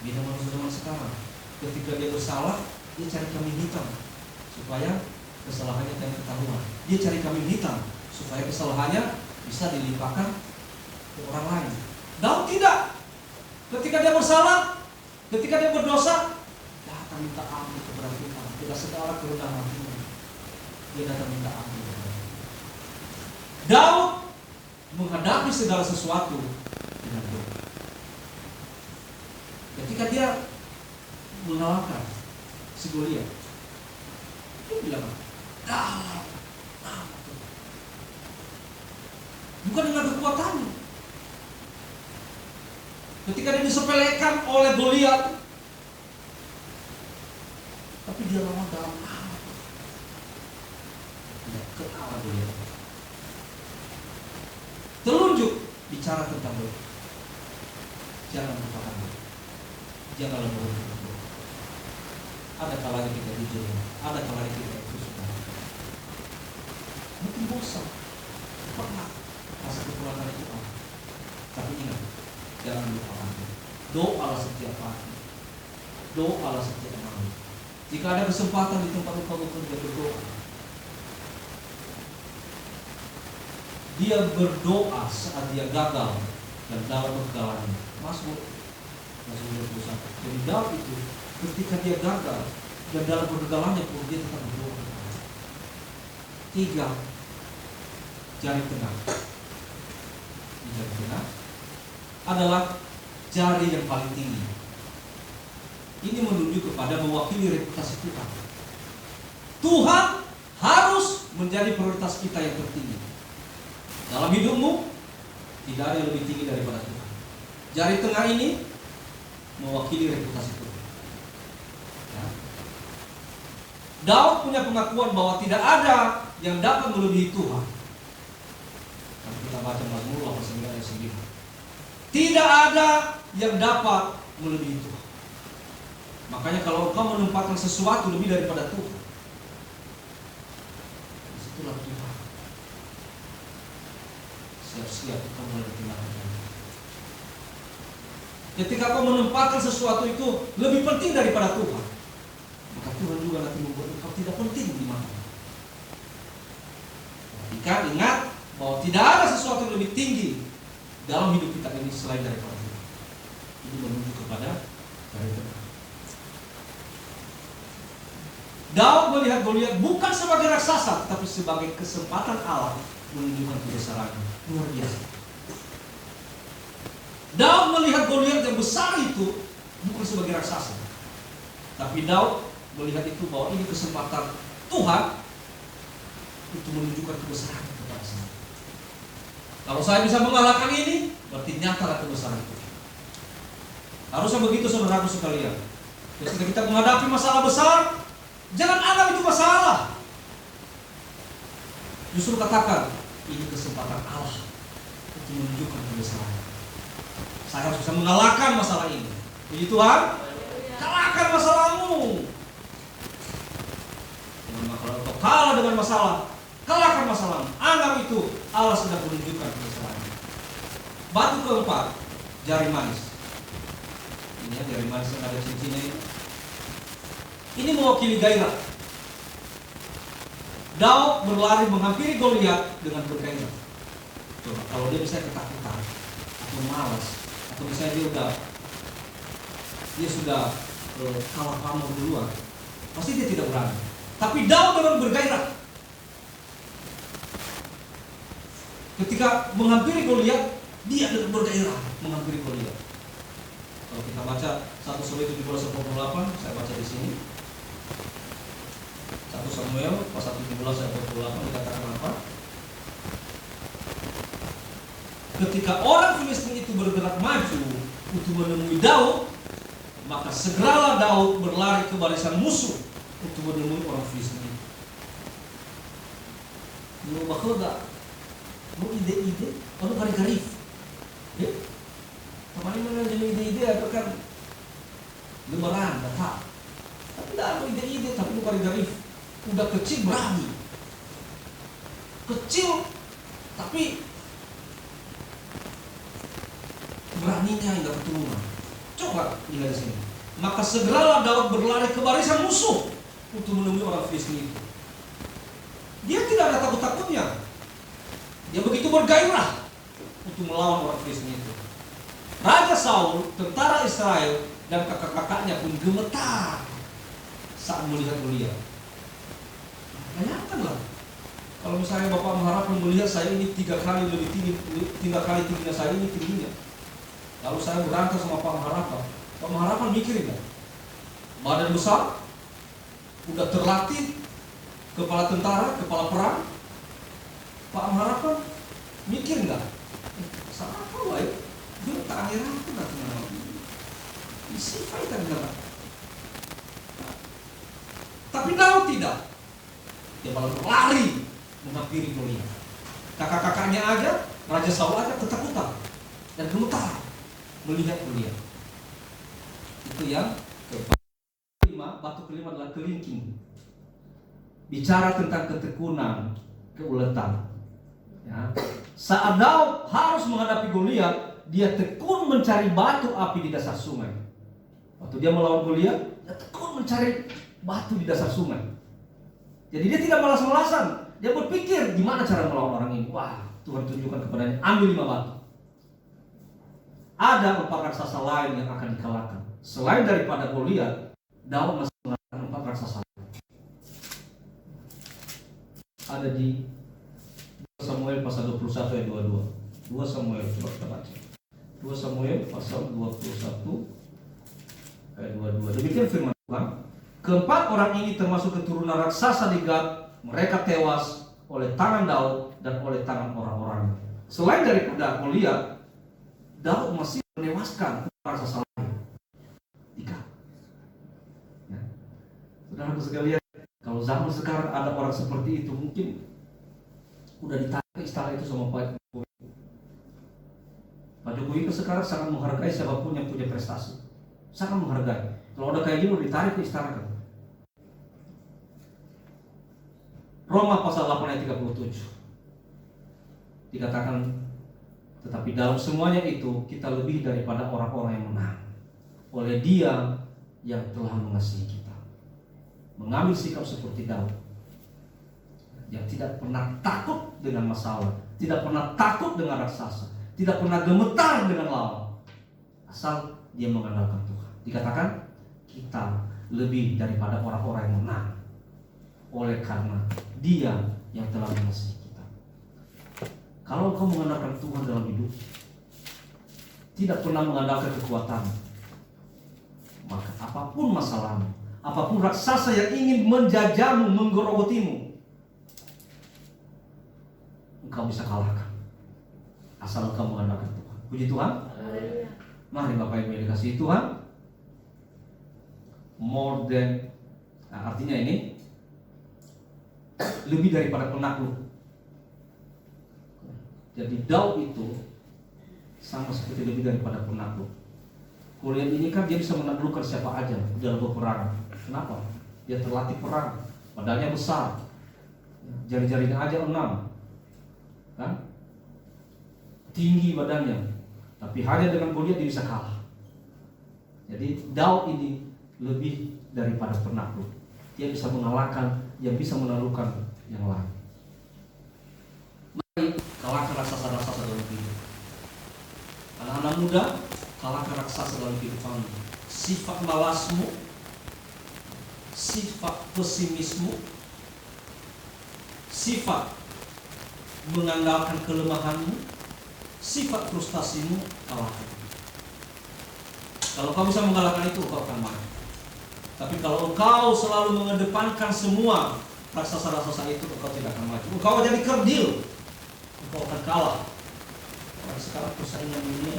B: Bina manusia zaman sekarang, ketika dia bersalah, dia cari kambing hitam supaya kesalahannya tidak ketahuan. Dia cari kambing hitam supaya kesalahannya bisa dilimpahkan ke orang lain. Daud tidak. Ketika dia bersalah, ketika dia berdosa, dia akan minta ampun kepada Tuhan. Tidak segala kerendahan hatinya, dia datang minta ampun. Daud menghadapi segala sesuatu dengan doa. Ketika dia mengalahkan si Goliat, dia bilang, dalam nama Tuhan. Bukan dengan kekuatannya. Ketika dia disepelekan oleh Goliat, tapi dia lawan dalam nama Tuhan. Tidak kenal Goliat. Telunjuk bicara tentang doa. Jangan lupakan doa. Janganlah berhenti. Ada kalanya kita jujur, ada kalanya kita itu sudah mungkin bosan, pernah rasa kekurangan itu apa. Tapi ingat, jangan lupakan doalah setiap pagi, doalah setiap malam. Jika ada kesempatan di tempat engkau bekerja, berdoa. Dia berdoa saat dia gagal dan dalam kegagalannya. Mazmur 21. Jadi Daud itu ketika dia gagal dan dalam kegagalannya pun dia tetap berdoa. 3. Jari tengah. Jari tengah adalah jari yang paling tinggi. Ini menunjuk kepada mewakili reputasi Tuhan. Tuhan harus menjadi prioritas kita yang tertinggi. Dalam hidupmu tidak ada yang lebih tinggi daripada Tuhan. Jari tengah ini mewakili reputasi Tuhan. Ya. Daud punya pengakuan bahwa tidak ada yang dapat melebihi Tuhan. Kalau kita baca Mazmur 89 ayat 9. Tidak ada yang dapat melebihi Tuhan. Makanya kalau engkau menempatkan sesuatu lebih daripada Tuhan, disitulah Tuhan siap-siap engkau mulai ditinggalkan. Ketika kau menempatkan sesuatu itu lebih penting daripada Tuhan, maka Tuhan juga nanti membuat engkau tidak penting di mata. Jika ingat bahwa tidak ada sesuatu yang lebih tinggi dalam hidup kita ini selain daripada Tuhan. Ini menunjuk kepada dari Tuhan. Daud melihat Goliat bukan sebagai raksasa, tapi sebagai kesempatan Allah menunjukkan kebesarannya. Luar biasa. Daud melihat Goliat yang besar itu bukan sebagai raksasa, tapi Daud melihat itu bahwa ini kesempatan Tuhan untuk menunjukkan kebesaran kepada saya. Kalau saya bisa mengalahkan ini, berarti nyatalah kebesaran Tuhan. Harusnya begitu saudaraku sekalian. Ketika kita menghadapi masalah besar, jangan anggap itu masalah. Justru katakan, ini kesempatan Allah untuk menunjukkan kebesaran. Saya harus bisa mengalahkan masalah ini. Puji Tuhan, kalahkan masalahmu. Kalau kau kalah dengan masalah, kalahkan masalahmu. Anggap itu Allah sedang menunjukkan kebesaran. Batu keempat, jari manis. Ini ya, jari manis yang ada cincinnya ini. Ini mewakili gairah. Daud berlari menghampiri Goliat dengan bergairah. Coba kalau dia bisa ketakutan atau malas, atau misalnya dia sudah kalah pamor duluan, pasti dia tidak berani. Tapi Daud dengan bergairah. Ketika menghampiri Goliat, dia dengan bergairah menghampiri Goliat. Kalau kita baca 1 Samuel 17:28, saya baca di sini. 1 Samuel pasal 17 ayat 28 dikatakan apa? Ketika orang Filistin itu bergerak maju untuk menemui Daud, maka segeralah Daud berlari ke barisan musuh untuk menemui orang Filistin itu. Mau bakal mau ide-ide, kalau garif-garif, ya? Kemarin mana jadi ide-ide atau kan lebaran, tak? Tapi tidak ada ide-ide, tapi mau garif-garif. Udah kecil berani, kecil tapi beraninya hingga keturunan. Coba lihat di sini. Maka segeralah Daud berlari ke barisan musuh untuk menemui orang Filistin itu. Dia tidak ada takut-takutnya. Dia begitu bergairah untuk melawan orang Filistin itu. Raja Saul, tentara Israel, dan kakak-kakaknya pun gemetar saat melihat Goliat. Bayangkanlah, kalau misalnya Bapak mengharapkan melihat saya ini 3 kali lebih tinggi, 3 kali tingginya saya ini tingginya. Lalu saya berangkat sama Pak Maharapan. Pak Maharapan mikir enggak? Badan besar, udah terlatih, kepala tentara, kepala perang. Pak Maharapan mikir enggak? Salah apa lah ya? Dia tak akhirat itu nanti isi kan enggak? Tapi Daud tidak. Dia malah berlari menghampiri Goliat. Kakak-kakaknya aja, Raja Saul aja ketakutan dan gemetar melihat Goliat. Itu yang kelima. Batu kelima adalah kelingking. Bicara tentang ketekunan, keuletan. Ya. Saat Daud harus menghadapi Goliat, dia tekun mencari batu api di dasar sungai. Waktu dia melawan Goliat, dia tekun mencari batu di dasar sungai. Jadi dia tidak malas-malasan. Dia berpikir gimana cara melawan orang ini. Wah, Tuhan tunjukkan kepadanya, ambil 5 batu. Ada 4 raksasa lain yang akan dikalahkan. Selain daripada Goliat, Daud masih mengalahkan 4 raksasa lain. Ada di 2 Samuel pasal 21 ayat 22. 2 Samuel, coba kita baca. 2 Samuel pasal 21 ayat 22. Demikian firman Tuhan. Keempat orang ini termasuk keturunan raksasa di Gad. Mereka tewas oleh tangan Daud dan oleh tangan orang-orangnya. Selain daripada Goliat, Daud masih menewaskan raksasa lain di Gad. Ya. Saudara sekalian, kalau zaman sekarang ada orang seperti itu, mungkin udah ditarik ke istana itu sama Pak Jokowi. Pak Jokowi itu sekarang sangat menghargai siapapun yang punya prestasi, sangat menghargai. Kalau udah kayak gini udah ditarik ke istana kan. Roma pasal 8 ayat 37 dikatakan, tetapi dalam semuanya itu kita lebih daripada orang-orang yang menang oleh Dia yang telah mengasihi kita. Mengambil sikap seperti Daud, yang tidak pernah takut dengan masalah, tidak pernah takut dengan raksasa, tidak pernah gemetar dengan lawan, asal dia mengandalkan Tuhan. Dikatakan kita lebih daripada orang-orang yang menang oleh karena Dia yang telah mengasihi kita. Kalau engkau mengandalkan Tuhan dalam hidup, tidak pernah mengandalkan kekuatan, maka apapun masalahmu, apapun raksasa yang ingin menjajahmu, menggerogotimu, engkau bisa kalahkan asal engkau mengandalkan Tuhan. Puji Tuhan. Mari Bapak Ibu yang dikasihi Tuhan, more than, artinya ini lebih daripada penakluk. Jadi Daud itu sama seperti lebih daripada penakluk. Goliat ini kan dia bisa menaklukkan siapa aja dalam peperangan. Kenapa? Dia terlatih perang, badannya besar, jari-jarinya aja 6, kan? Tinggi badannya, tapi hanya dengan Goliat dia bisa kalah. Jadi Daud ini lebih daripada penakluk. Dia bisa mengalahkan, yang bisa menaklukkan yang lain. Mari kalahkan raksasa-raksasa dalam hidup. Anak-anak muda, kalahkan raksasa dalam kehidupanmu. Sifat malasmu, sifat pesimismu, sifat mengandalkan kelemahanmu, sifat frustasimu, kalahkan. Kalau kau bisa mengalahkan itu, kau akan maju. Tapi kalau engkau selalu mengedepankan semua raksasa-raksasa itu, engkau tidak akan maju. Engkau jadi kerdil, engkau akan kalah. Orang sekarang persaingan dunia,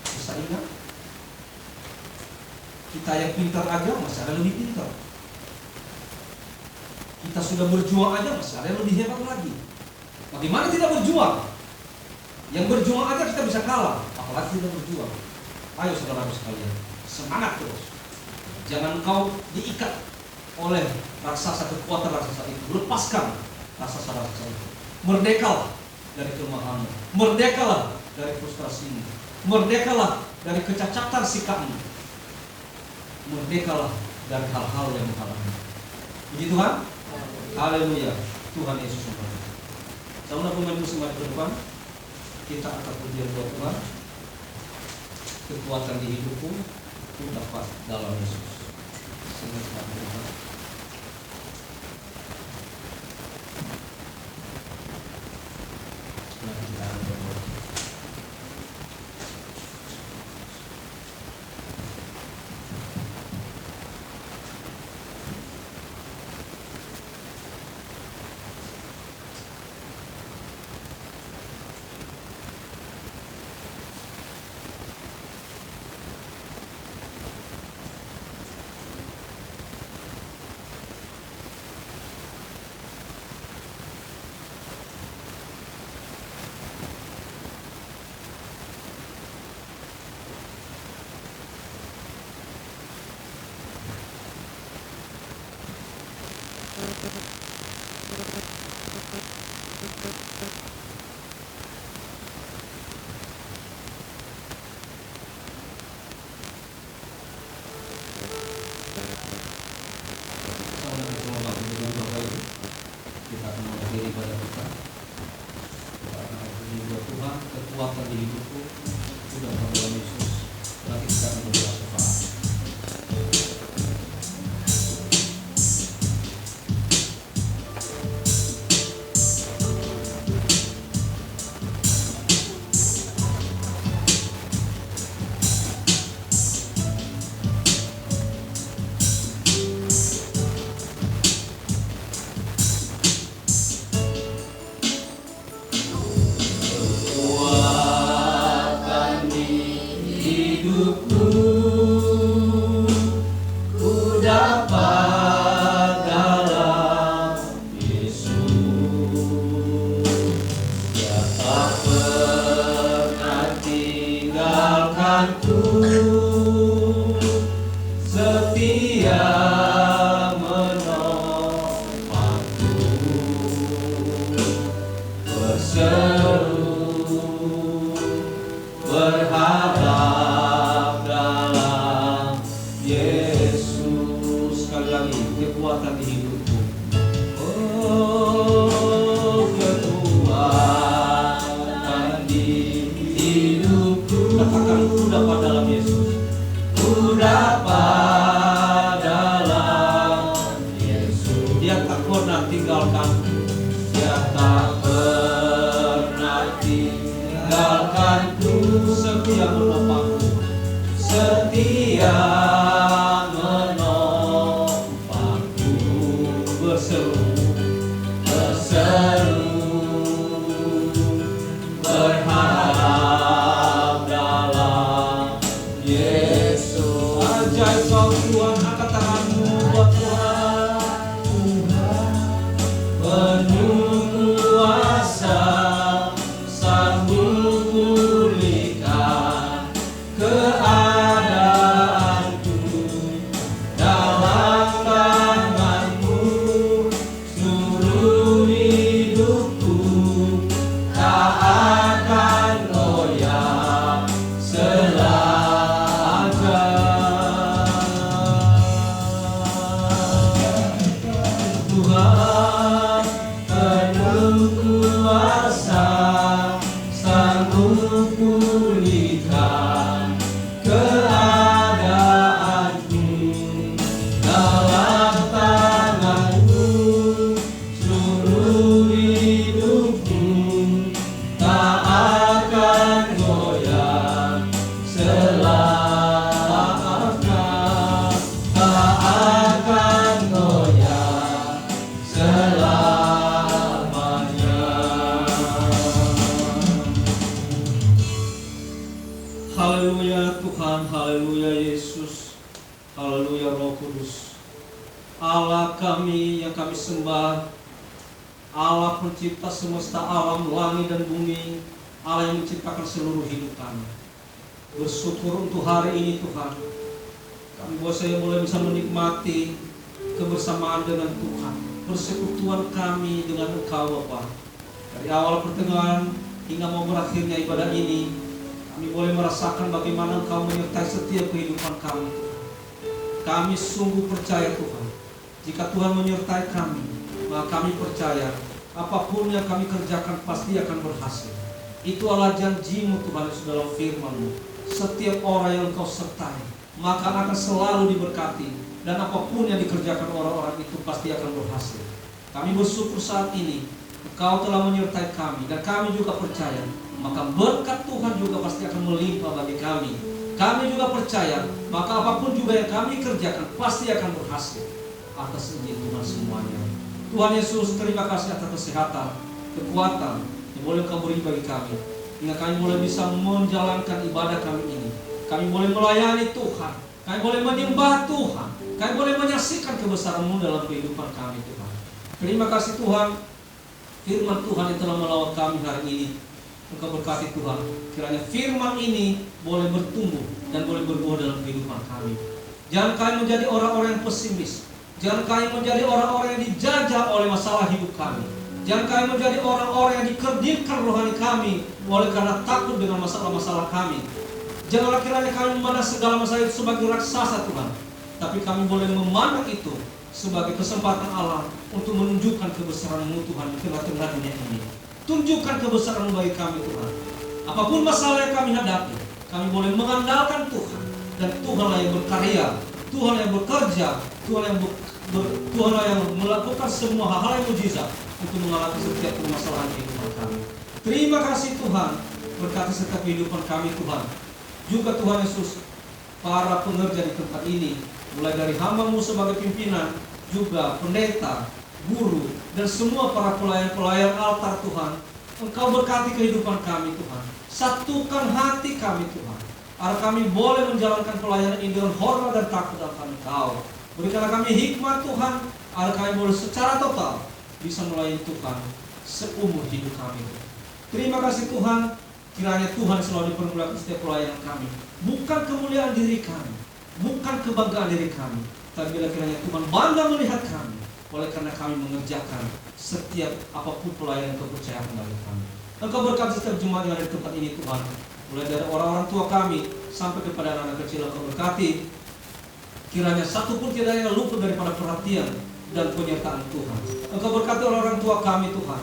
B: persaingan. Kita yang pintar aja masih ada lebih pintar. Kita sudah berjuang aja masih ada yang lebih hebat lagi. Bagaimana tidak berjuang? Yang berjuang aja kita bisa kalah, apalagi tidak berjuang. Ayo saudara sekalian, semangat terus. Jangan kau diikat oleh raksasa, kekuatan raksasa itu. Lepaskan raksasa-raksasa itu. Merdekalah dari kelemahanmu. Merdekalah dari frustrasimu. Merdekalah dari kecacatan sikapmu. Merdekalah dari hal-hal yang menghalangi. Puji Tuhan. Haleluya. Tuhan Yesus memberkati. Saudara pemain musik mari ke depan. Kita akan pujian buat Tuhan. Kekuatan di hidupku ku dapat dalam Yesus. Selamat Tuhan. Mari kita akan berdoa. Kita akan mengakhiri pada kita. Kita akan mengakhiri buat Tuhan, kekuatan di hidupku sudah dalam Yesus. Nanti kita akan berdoa syafaat. kami yang kami sembah, Allah pencipta semesta alam, langit dan bumi, Allah yang menciptakan seluruh hidup kami. Bersyukur untuk hari ini Tuhan, kami boleh bisa menikmati kebersamaan dengan Tuhan, persekutuan kami dengan Engkau Bapa. Dari awal pertengahan hingga mau berakhirnya ibadah ini, kami boleh merasakan bagaimana Engkau menyertai setiap kehidupan kami Tuhan. Kami sungguh percaya Tuhan, jika Tuhan menyertai kami, maka kami percaya apapun yang kami kerjakan pasti akan berhasil. Itu adalah janji-Mu Tuhan Yesus dalam firman-Mu. Setiap orang yang Engkau sertai, maka akan selalu diberkati, dan apapun yang dikerjakan orang-orang itu pasti akan berhasil. Kami bersyukur saat ini Engkau telah menyertai kami, dan kami juga percaya maka berkat Tuhan juga pasti akan melimpah bagi kami. Kami juga percaya maka apapun juga yang kami kerjakan pasti akan berhasil atas izin Tuhan semuanya. Tuhan Yesus, terima kasih atas kesehatan, kekuatan yang boleh Engkau beri bagi kami, hingga kami boleh bisa menjalankan ibadah kami ini. Kami boleh melayani Tuhan, kami boleh menyembah Tuhan, kami boleh menyaksikan kebesaran-Mu dalam kehidupan kami Tuhan. Terima kasih Tuhan, firman Tuhan yang telah melawat kami hari ini. Engkau berkati Tuhan, kiranya firman ini boleh bertumbuh dan boleh berbuah dalam kehidupan kami. Jangan kami menjadi orang-orang yang pesimis, jangan kami menjadi orang-orang yang dijajah oleh masalah hidup kami. Jangan kami menjadi orang-orang yang dikerdilkan rohani kami oleh karena takut dengan masalah-masalah kami. Janganlah kiranya kami memandang segala masalah itu sebagai raksasa Tuhan, tapi kami boleh memandang itu sebagai kesempatan Allah untuk menunjukkan kebesaran-Mu Tuhan di tengah-tengah dunia ini. Tunjukkan kebesaran-Mu bagi kami Tuhan. Apapun masalah yang kami hadapi, kami boleh mengandalkan Tuhan, dan Tuhanlah yang berkarya, Tuhan yang bekerja, Tuhanlah yang melakukan semua hal-hal yang mujizat untuk mengalami setiap permasalahan kehidupan kami. Terima kasih Tuhan, berkati setiap kehidupan kami Tuhan. Juga Tuhan Yesus, para pengerja di tempat ini, mulai dari hamba-Mu sebagai pimpinan, juga pendeta, guru, dan semua para pelayan-pelayan altar Tuhan. Engkau berkati kehidupan kami Tuhan. Satukan hati kami Tuhan, agar kami boleh menjalankan pelayanan ini dengan hormat dan takut akan Engkau. Berikanlah kami hikmat Tuhan, agar kami boleh secara total bisa melayani Tuhan seumur hidup kami. Terima kasih Tuhan, kiranya Tuhan selalu dipermuliakan setiap pelayanan kami. Bukan kemuliaan diri kami, bukan kebanggaan diri kami, tapi bila kiranya Tuhan bangga melihat kami, oleh karena kami mengerjakan setiap apapun pelayanan kepercayaan bagi kami. Engkau berkati setiap jemaat yang ada di tempat ini Tuhan, mulai dari orang-orang tua kami sampai kepada anak-anak kecil. Engkau berkati, kiranya satu pun tidak yang luput daripada perhatian dan penyertaan Tuhan. Engkau berkati orang-orang tua kami Tuhan.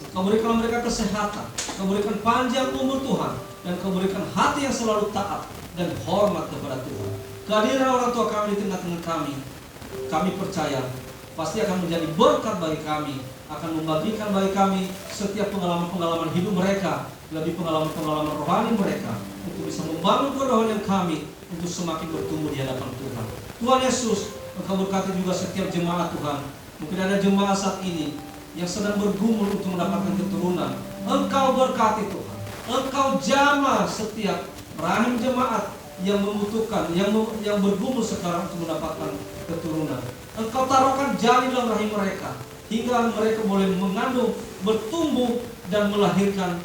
B: Engkau berikan mereka kesehatan, Engkau berikan panjang umur Tuhan, dan Engkau berikan hati yang selalu taat dan hormat kepada Tuhan. Kehadiran orang tua kami di tengah-tengah kami percaya pasti akan menjadi berkat bagi kami, akan membagikan bagi kami setiap pengalaman-pengalaman hidup mereka, lebih pengalaman-pengalaman rohani mereka, untuk bisa membangun kerohanian kami untuk semakin bertumbuh di hadapan Tuhan. Tuhan Yesus, Engkau berkati juga setiap jemaat Tuhan. Mungkin ada jemaat saat ini yang sedang bergumul untuk mendapatkan keturunan. Engkau berkati Tuhan, Engkau jamah setiap rahim jemaat yang membutuhkan, yang bergumul sekarang untuk mendapatkan keturunan. Engkau taruhkan janin dalam rahim mereka, hingga mereka boleh mengandung, bertumbuh, dan melahirkan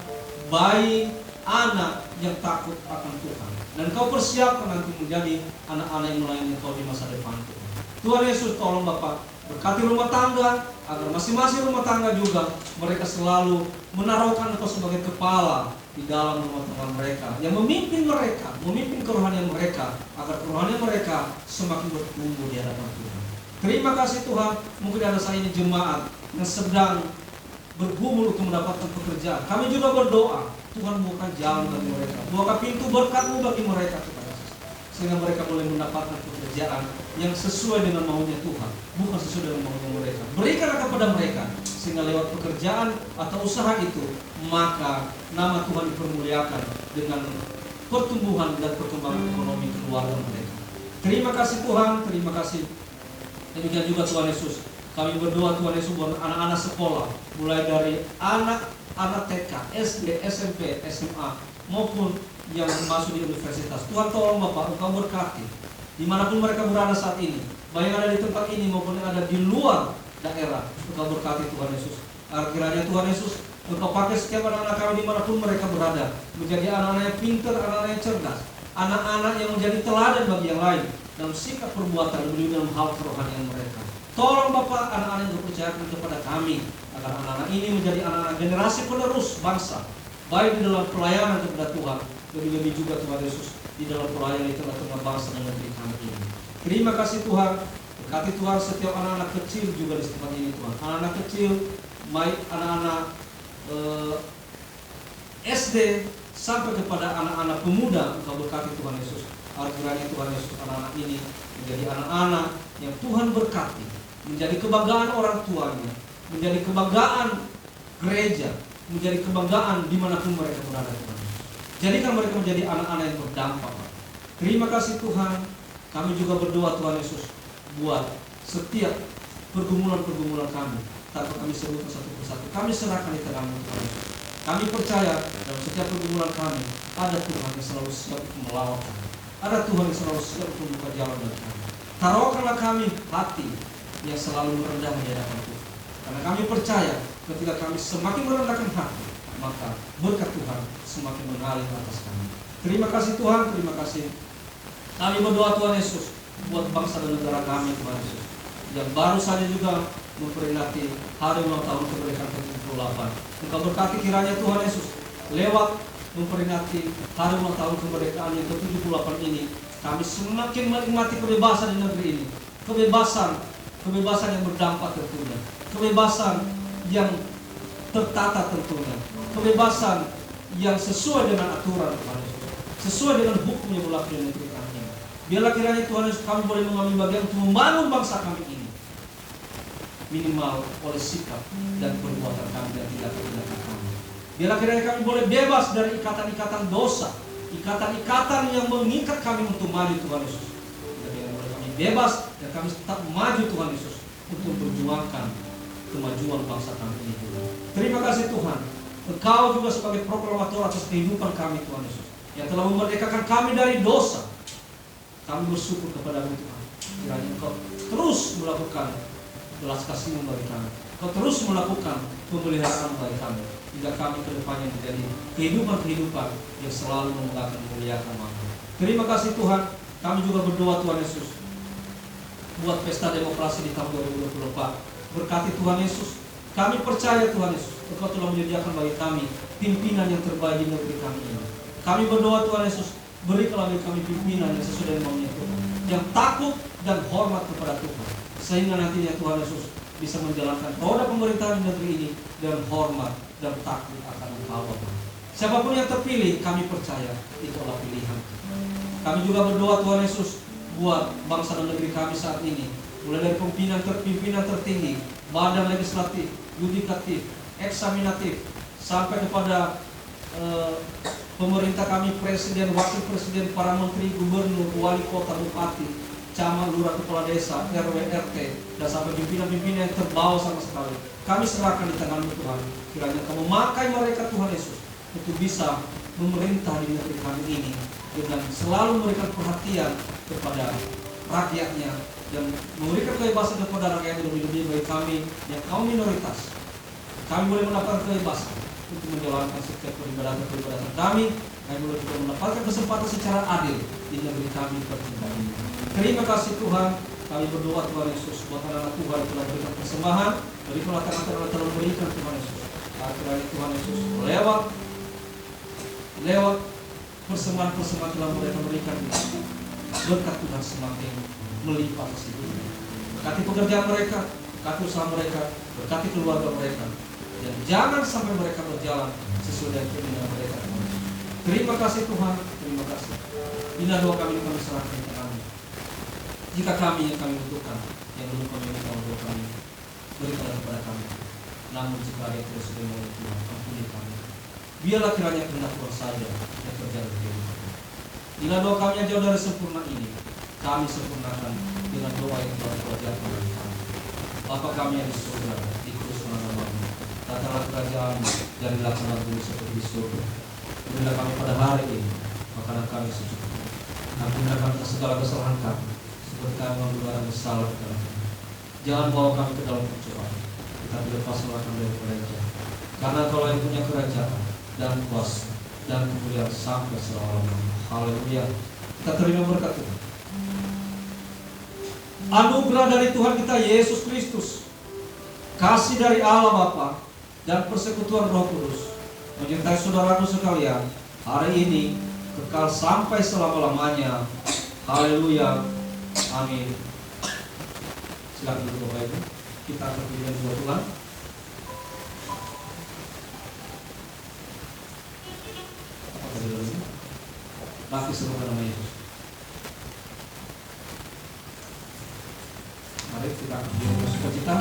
B: bayi, anak yang takut akan Tuhan. Dan Engkau persiapkan nanti menjadi anak-anak yang melayani Engkau di masa depan Tuhan. Tuhan Yesus, tolong Bapak, berkati rumah tangga, agar masing-masing rumah tangga juga mereka selalu menaruhkan Engkau sebagai kepala di dalam rumah tangga mereka, yang memimpin mereka, memimpin kerohanian mereka, agar kerohanian mereka semakin bertumbuh di hadapan Tuhan. Terima kasih Tuhan, mungkin ada saat ini jemaat yang sedang bergumul untuk mendapatkan pekerjaan. Kami juga berdoa, Tuhan buka jalan bagi mereka, buka pintu berkat-Mu bagi mereka Tuhan, sehingga mereka boleh mendapatkan pekerjaan yang sesuai dengan maunya Tuhan, bukan sesuai dengan maunya mereka. Berikanlah kepada mereka, sehingga lewat pekerjaan atau usaha itu, maka nama Tuhan dipermuliakan dengan pertumbuhan dan perkembangan ekonomi keluarga mereka. Terima kasih Tuhan, terima kasih. Demikian juga Tuhan Yesus, kami berdoa Tuhan Yesus buat anak-anak sekolah, mulai dari anak TK, SD, SMP, SMA, maupun yang masuk di universitas. Tuhan tolong Bapak, Engkau berkati dimanapun mereka berada saat ini, baik yang ada di tempat ini maupun yang ada di luar daerah. Engkau berkati Tuhan Yesus. Kiranya Tuhan Yesus, Engkau pakai setiap anak-anak kami dimanapun mereka berada, menjadi anak-anak yang pintar, anak-anak yang cerdas, anak-anak yang menjadi teladan bagi yang lain dalam sikap perbuatan dan dalam hal kerohanian mereka. Tolong Bapak anak-anak yang dipercayakan kepada kami, agar anak-anak ini menjadi anak-anak generasi penerus bangsa, baik di dalam pelayanan kepada Tuhan, lebih-lebih juga Tuhan Yesus di dalam pelayanan di tengah-tengah bangsa dan negeri kami ini. Terima kasih Tuhan. Berkati Tuhan setiap anak-anak kecil juga di tempat ini Tuhan. Anak-anak kecil, baik anak-anak SD sampai kepada anak-anak pemuda, Engkau berkati Tuhan Yesus. Kiranya Tuhan Yesus, anak-anak ini menjadi anak-anak yang Tuhan berkati, menjadi kebanggaan orang tuanya, menjadi kebanggaan gereja, menjadi kebanggaan dimanapun mereka berada Tuhan Yesus. Jadikan mereka menjadi anak-anak yang berdampak. Terima kasih Tuhan. Kami juga berdoa Tuhan Yesus, buat setiap pergumulan-pergumulan kami, tanpa kami sebutkan satu persatu, kami serahkan di tangan-Mu Tuhan Yesus. Kami percaya dalam setiap pergumulan kami ada Tuhan yang selalu siap untuk melawan kami, ada Tuhan yang selalu siap untuk membuka jalan bagi kami. Taruhkanlah kami hati yang selalu merendah di hadapan Tuhan, karena kami percaya ketika kami semakin merendahkan hati, maka berkat Tuhan semakin mengalir atas kami. Terima kasih Tuhan, terima kasih. Kami berdoa Tuhan Yesus buat bangsa dan negara kami Tuhan Yesus, yang baru saja juga memperingati hari ulang tahun kemerdekaan ke-78. Engkau berkati kiranya Tuhan Yesus, lewat memperingati hari ulang tahun kemerdekaan yang ke-78 ini, kami semakin menikmati kebebasan di negeri ini. Kebebasan yang berdampak tentunya, kebebasan yang tertata tentunya, kebebasan yang sesuai dengan aturan Tuhan Yesus, sesuai dengan hukum yang berlaku di negeri kami. Biarlah kiranya Tuhan Yesus, kami boleh mengambil bagian untuk membangun bangsa kami ini, minimal oleh sikap dan perbuatan kami dan tindakan-tindakan kami. Biarlah kiranya kami boleh bebas dari ikatan-ikatan dosa, ikatan-ikatan yang mengikat kami untuk maju Tuhan Yesus. Biarlah boleh kami bebas dan kami tetap maju Tuhan Yesus untuk memperjuangkan kemajuan bangsa kami ini. Terima kasih Tuhan. Engkau juga sebagai proklamator atas kehidupan kami Tuhan Yesus, yang telah memerdekakan kami dari dosa. Kami bersyukur kepada-Mu Tuhan. Kiranya Engkau terus melakukan belas kasih-Mu bagi kami. Engkau terus melakukan pemeliharaan bagi kami, hingga kami ke depannya menjadi kehidupan-kehidupan yang selalu memuliakan nama-Mu. Terima kasih Tuhan. Kami juga berdoa Tuhan Yesus buat pesta demokrasi di tahun 2024. Berkati Tuhan Yesus. Kami percaya Tuhan Yesus, Engkau telah menyediakan bagi kami pimpinan yang terbaik di negeri kami ini. Kami berdoa Tuhan Yesus, berikanlah bagi kami pimpinan yang sesuai dengan maunya Tuhan, yang takut dan hormat kepada Tuhan, sehingga nantinya Tuhan Yesus bisa menjalankan roda pemerintahan di negeri ini dengan hormat dan takut akan Engkau Bapa. Siapapun yang terpilih, kami percaya itu adalah pilihan. Kami juga berdoa Tuhan Yesus buat bangsa dan negeri kami saat ini, mulai dari pimpinan tertinggi, badan legislatif, yudikatif, eksaminatif, sampai kepada pemerintah kami, presiden, wakil presiden, para menteri, gubernur, wali kota, bupati, camat, lurah, kepala desa, RW, RT, dan sampai pimpinan-pimpinan yang terbawa sama sekali. Kami serahkan di tangan-Mu Tuhan. Kiranya Kau memakai mereka Tuhan Yesus untuk bisa memerintah di negeri kami ini dengan selalu memberikan perhatian kepada rakyatnya dan memberikan kebebasan kepada rakyat yang lebih-lebih bagi kami yang kaum minoritas. Kami boleh mendapatkan kebebasan untuk menjalankan setiap peribadatan kami. Kami boleh juga mendapatkan kesempatan secara adil di negeri kami tercinta ini. Terima kasih Tuhan. Kami berdoa Tuhan Yesus buat anak-anak Tuhan yang telah berikan persembahan, berikanlah tangan-tangan yang telah memberikan Tuhan Yesus. Akhirnya Tuhan Yesus lewat persembahan-persembahan telah mereka berikan, berkat Tuhan semakin melimpah kasih Tuhan. Berkati pekerjaan mereka, berkati usaha mereka, berkati keluarga mereka, dan jangan sampai mereka berjalan sesuai dengan keinginan mereka. Terima kasih Tuhan, terima kasih. Inilah doa kami serahkan di tangan-Mu. Jika kami yang kami butuhkan, yang belum kami minta doa kami, berikanlah kepada kami. Namun jika ada yang tidak sesuai dengan Tuhan, ampuni kami. Biarlah kiranya kehendak Tuhan saja yang terjadi di hidup kami. Inilah doa kami yang jauh dari sempurna ini, kami sempurnakan dengan doa yang telah Kau ajarkan bagi kami. Bapa kami yang di surga, dikuduskanlah nama-Mu. Datanglah kerajaan-Mu, jadilah kehendak-Mu seperti di surga. Berilah kami pada hari ini makanan kami secukupnya. Ampuni kami segala kesalahan kami, seperti kami mengampuni bersalah kepada kami. Jangan bawa kami ke dalam pencobaan, tetapi lepaskanlah kami dari kerajaan. Karena Engkau yang punya kerajaan dan kuasa dan kemuliaan sampai selama-lamanya. Haleluya. Kita terima berkat Tuhan. Anugerah dari Tuhan kita Yesus Kristus, kasih dari Allah Bapa, dan persekutuan Roh Kudus menyertai saudaraku sekalian hari ini kekal sampai selama-lamanya. Haleluya. Amin. Silakan duduk Bapak Ibu. Kita akan berikan doa Tuhan. Laki semoga nama Yesus. Mari kita akan berikan sukacita.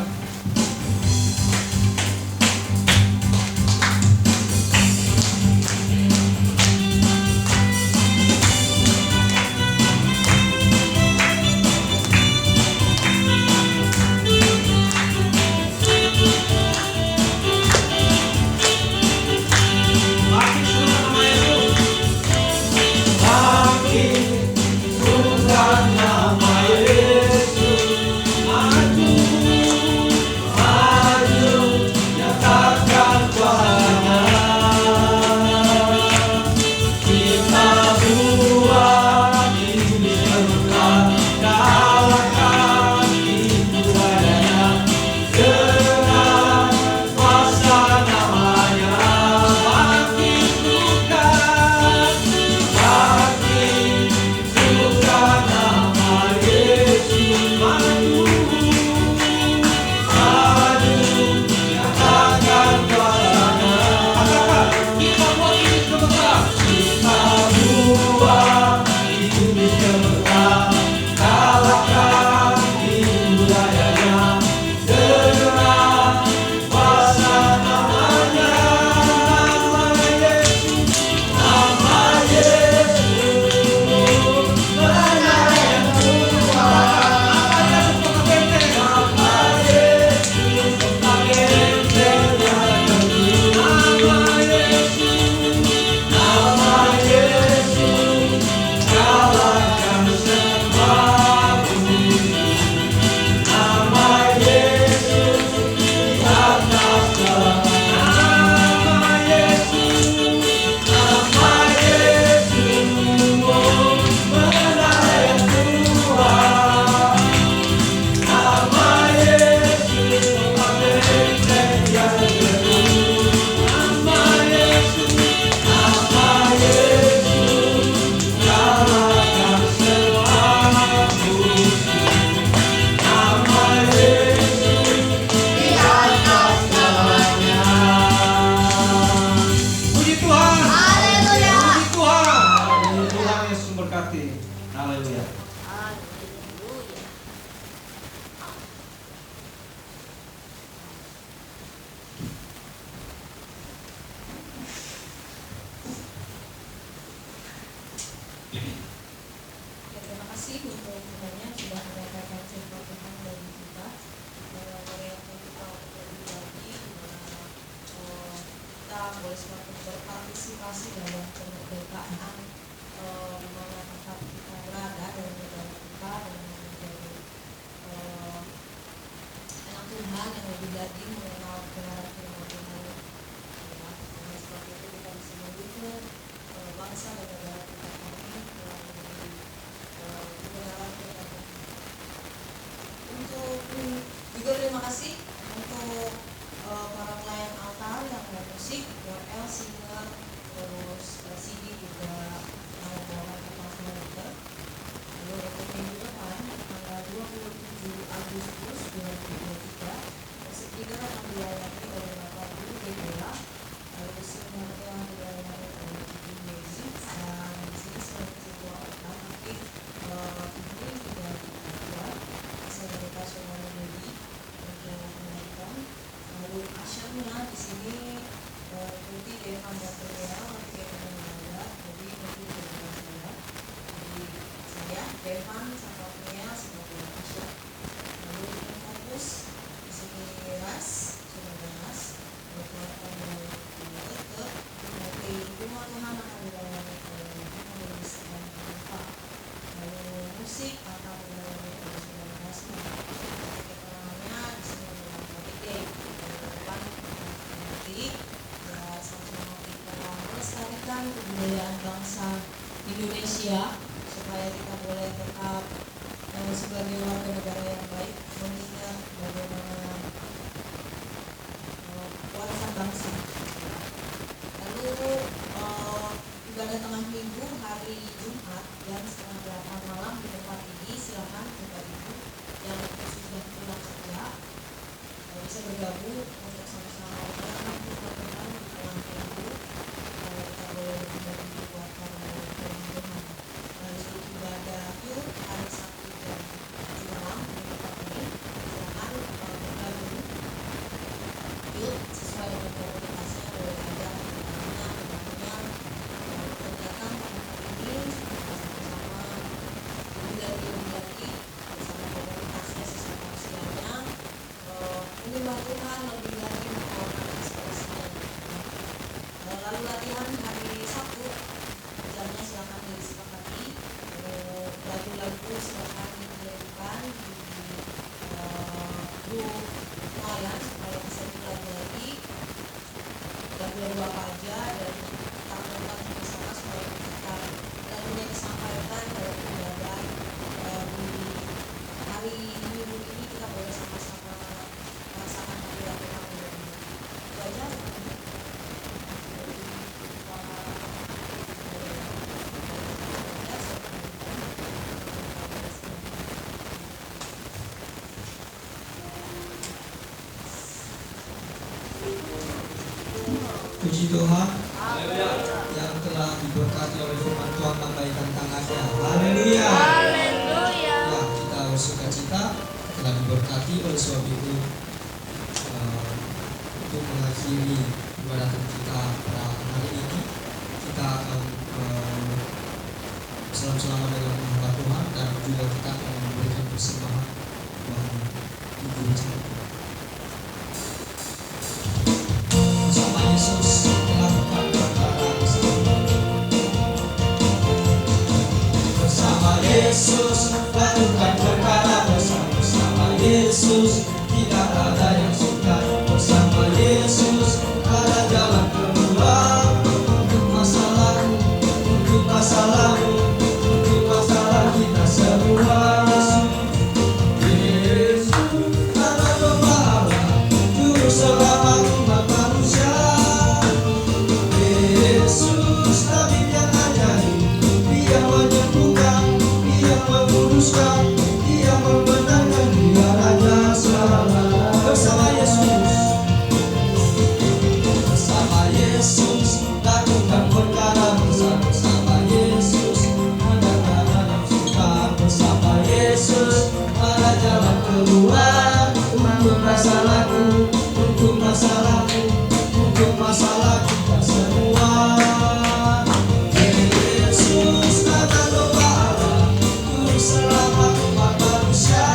E: melestarikan kebudayaan bangsa Indonesia supaya kita boleh tetap sebagai warga negara yang baik, mengingat bagaimana warisan bangsa. Lalu ibadah tengah minggu hari Jumat jam 7:30 malam di tempat ini, silakan Bapak Ibu yang sudah pulang kerja bisa bergabung untuk sama-sama mendengarkan firman Tuhan di tengah minggu. Kita boleh menjadi kekuatan dari firman Tuhan. Lalu ibadah yuk hari Sabtu jam 7 malam di tempat ini, silakan bergabung yuk sesuai dengan komunitasnya, boleh ada temannya kegiatan pada hari ini sama-sama lagi bersama komunitasnya sesama usianya menyembah Tuhan lebih lagi menawarkan ekspresinya. Lalu latihan hari Sabtu jamnya silakan disepakati, lagu-lagu silakan dikirimkan di grup pelayan supaya bisa dipelajari lagu-lagu apa aja dan tampilkan bersama supaya kita lagunya disampaikan dalam ibadah di hari Minggu ini kita boleh sama-sama merasakan hati Tuhan ini. Itu aja.
A: Puji Tuhan yang telah diberkati oleh firman Tuhan lambaikan tangannya. Haleluya. Ya, kita bersukacita telah diberkati oleh sebab itu untuk mengakhiri ibadah kita pada hari ini kita akan bersama-sama dengan menghamba Tuhan dan juga kita akan memberikan persembahan bagi ibu jemaat. Bersama Yesus melakukan perkara bersama Yesus lakukan perkara bersama Yesus tidak ada yang sukar bersama Yesus ada jalan keluar untuk masalahmu untuk masalah kita semua. Yesus karena Bapa Allah juru selamat umat manusia. Yesus tabib yang ajaib, Dia menyembuhkan, Dia menguruskan, Dia membenarkan, Dia Raja selamat. Bersama Yesus lakukan perkara bersama Yesus ada jalan yang sukar bersama Yesus ada jalan keluar untuk masalahku untuk masalah kita semua. Yesus kata doa Allah juru selamat umat manusia.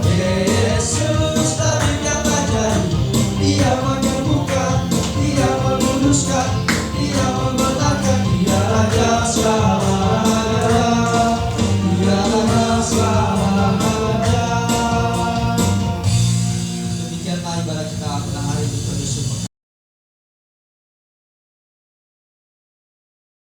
A: Yesus tabib yang ajaib, Dia menyembuhkan, Dia menguruskan, Dia membenarkan,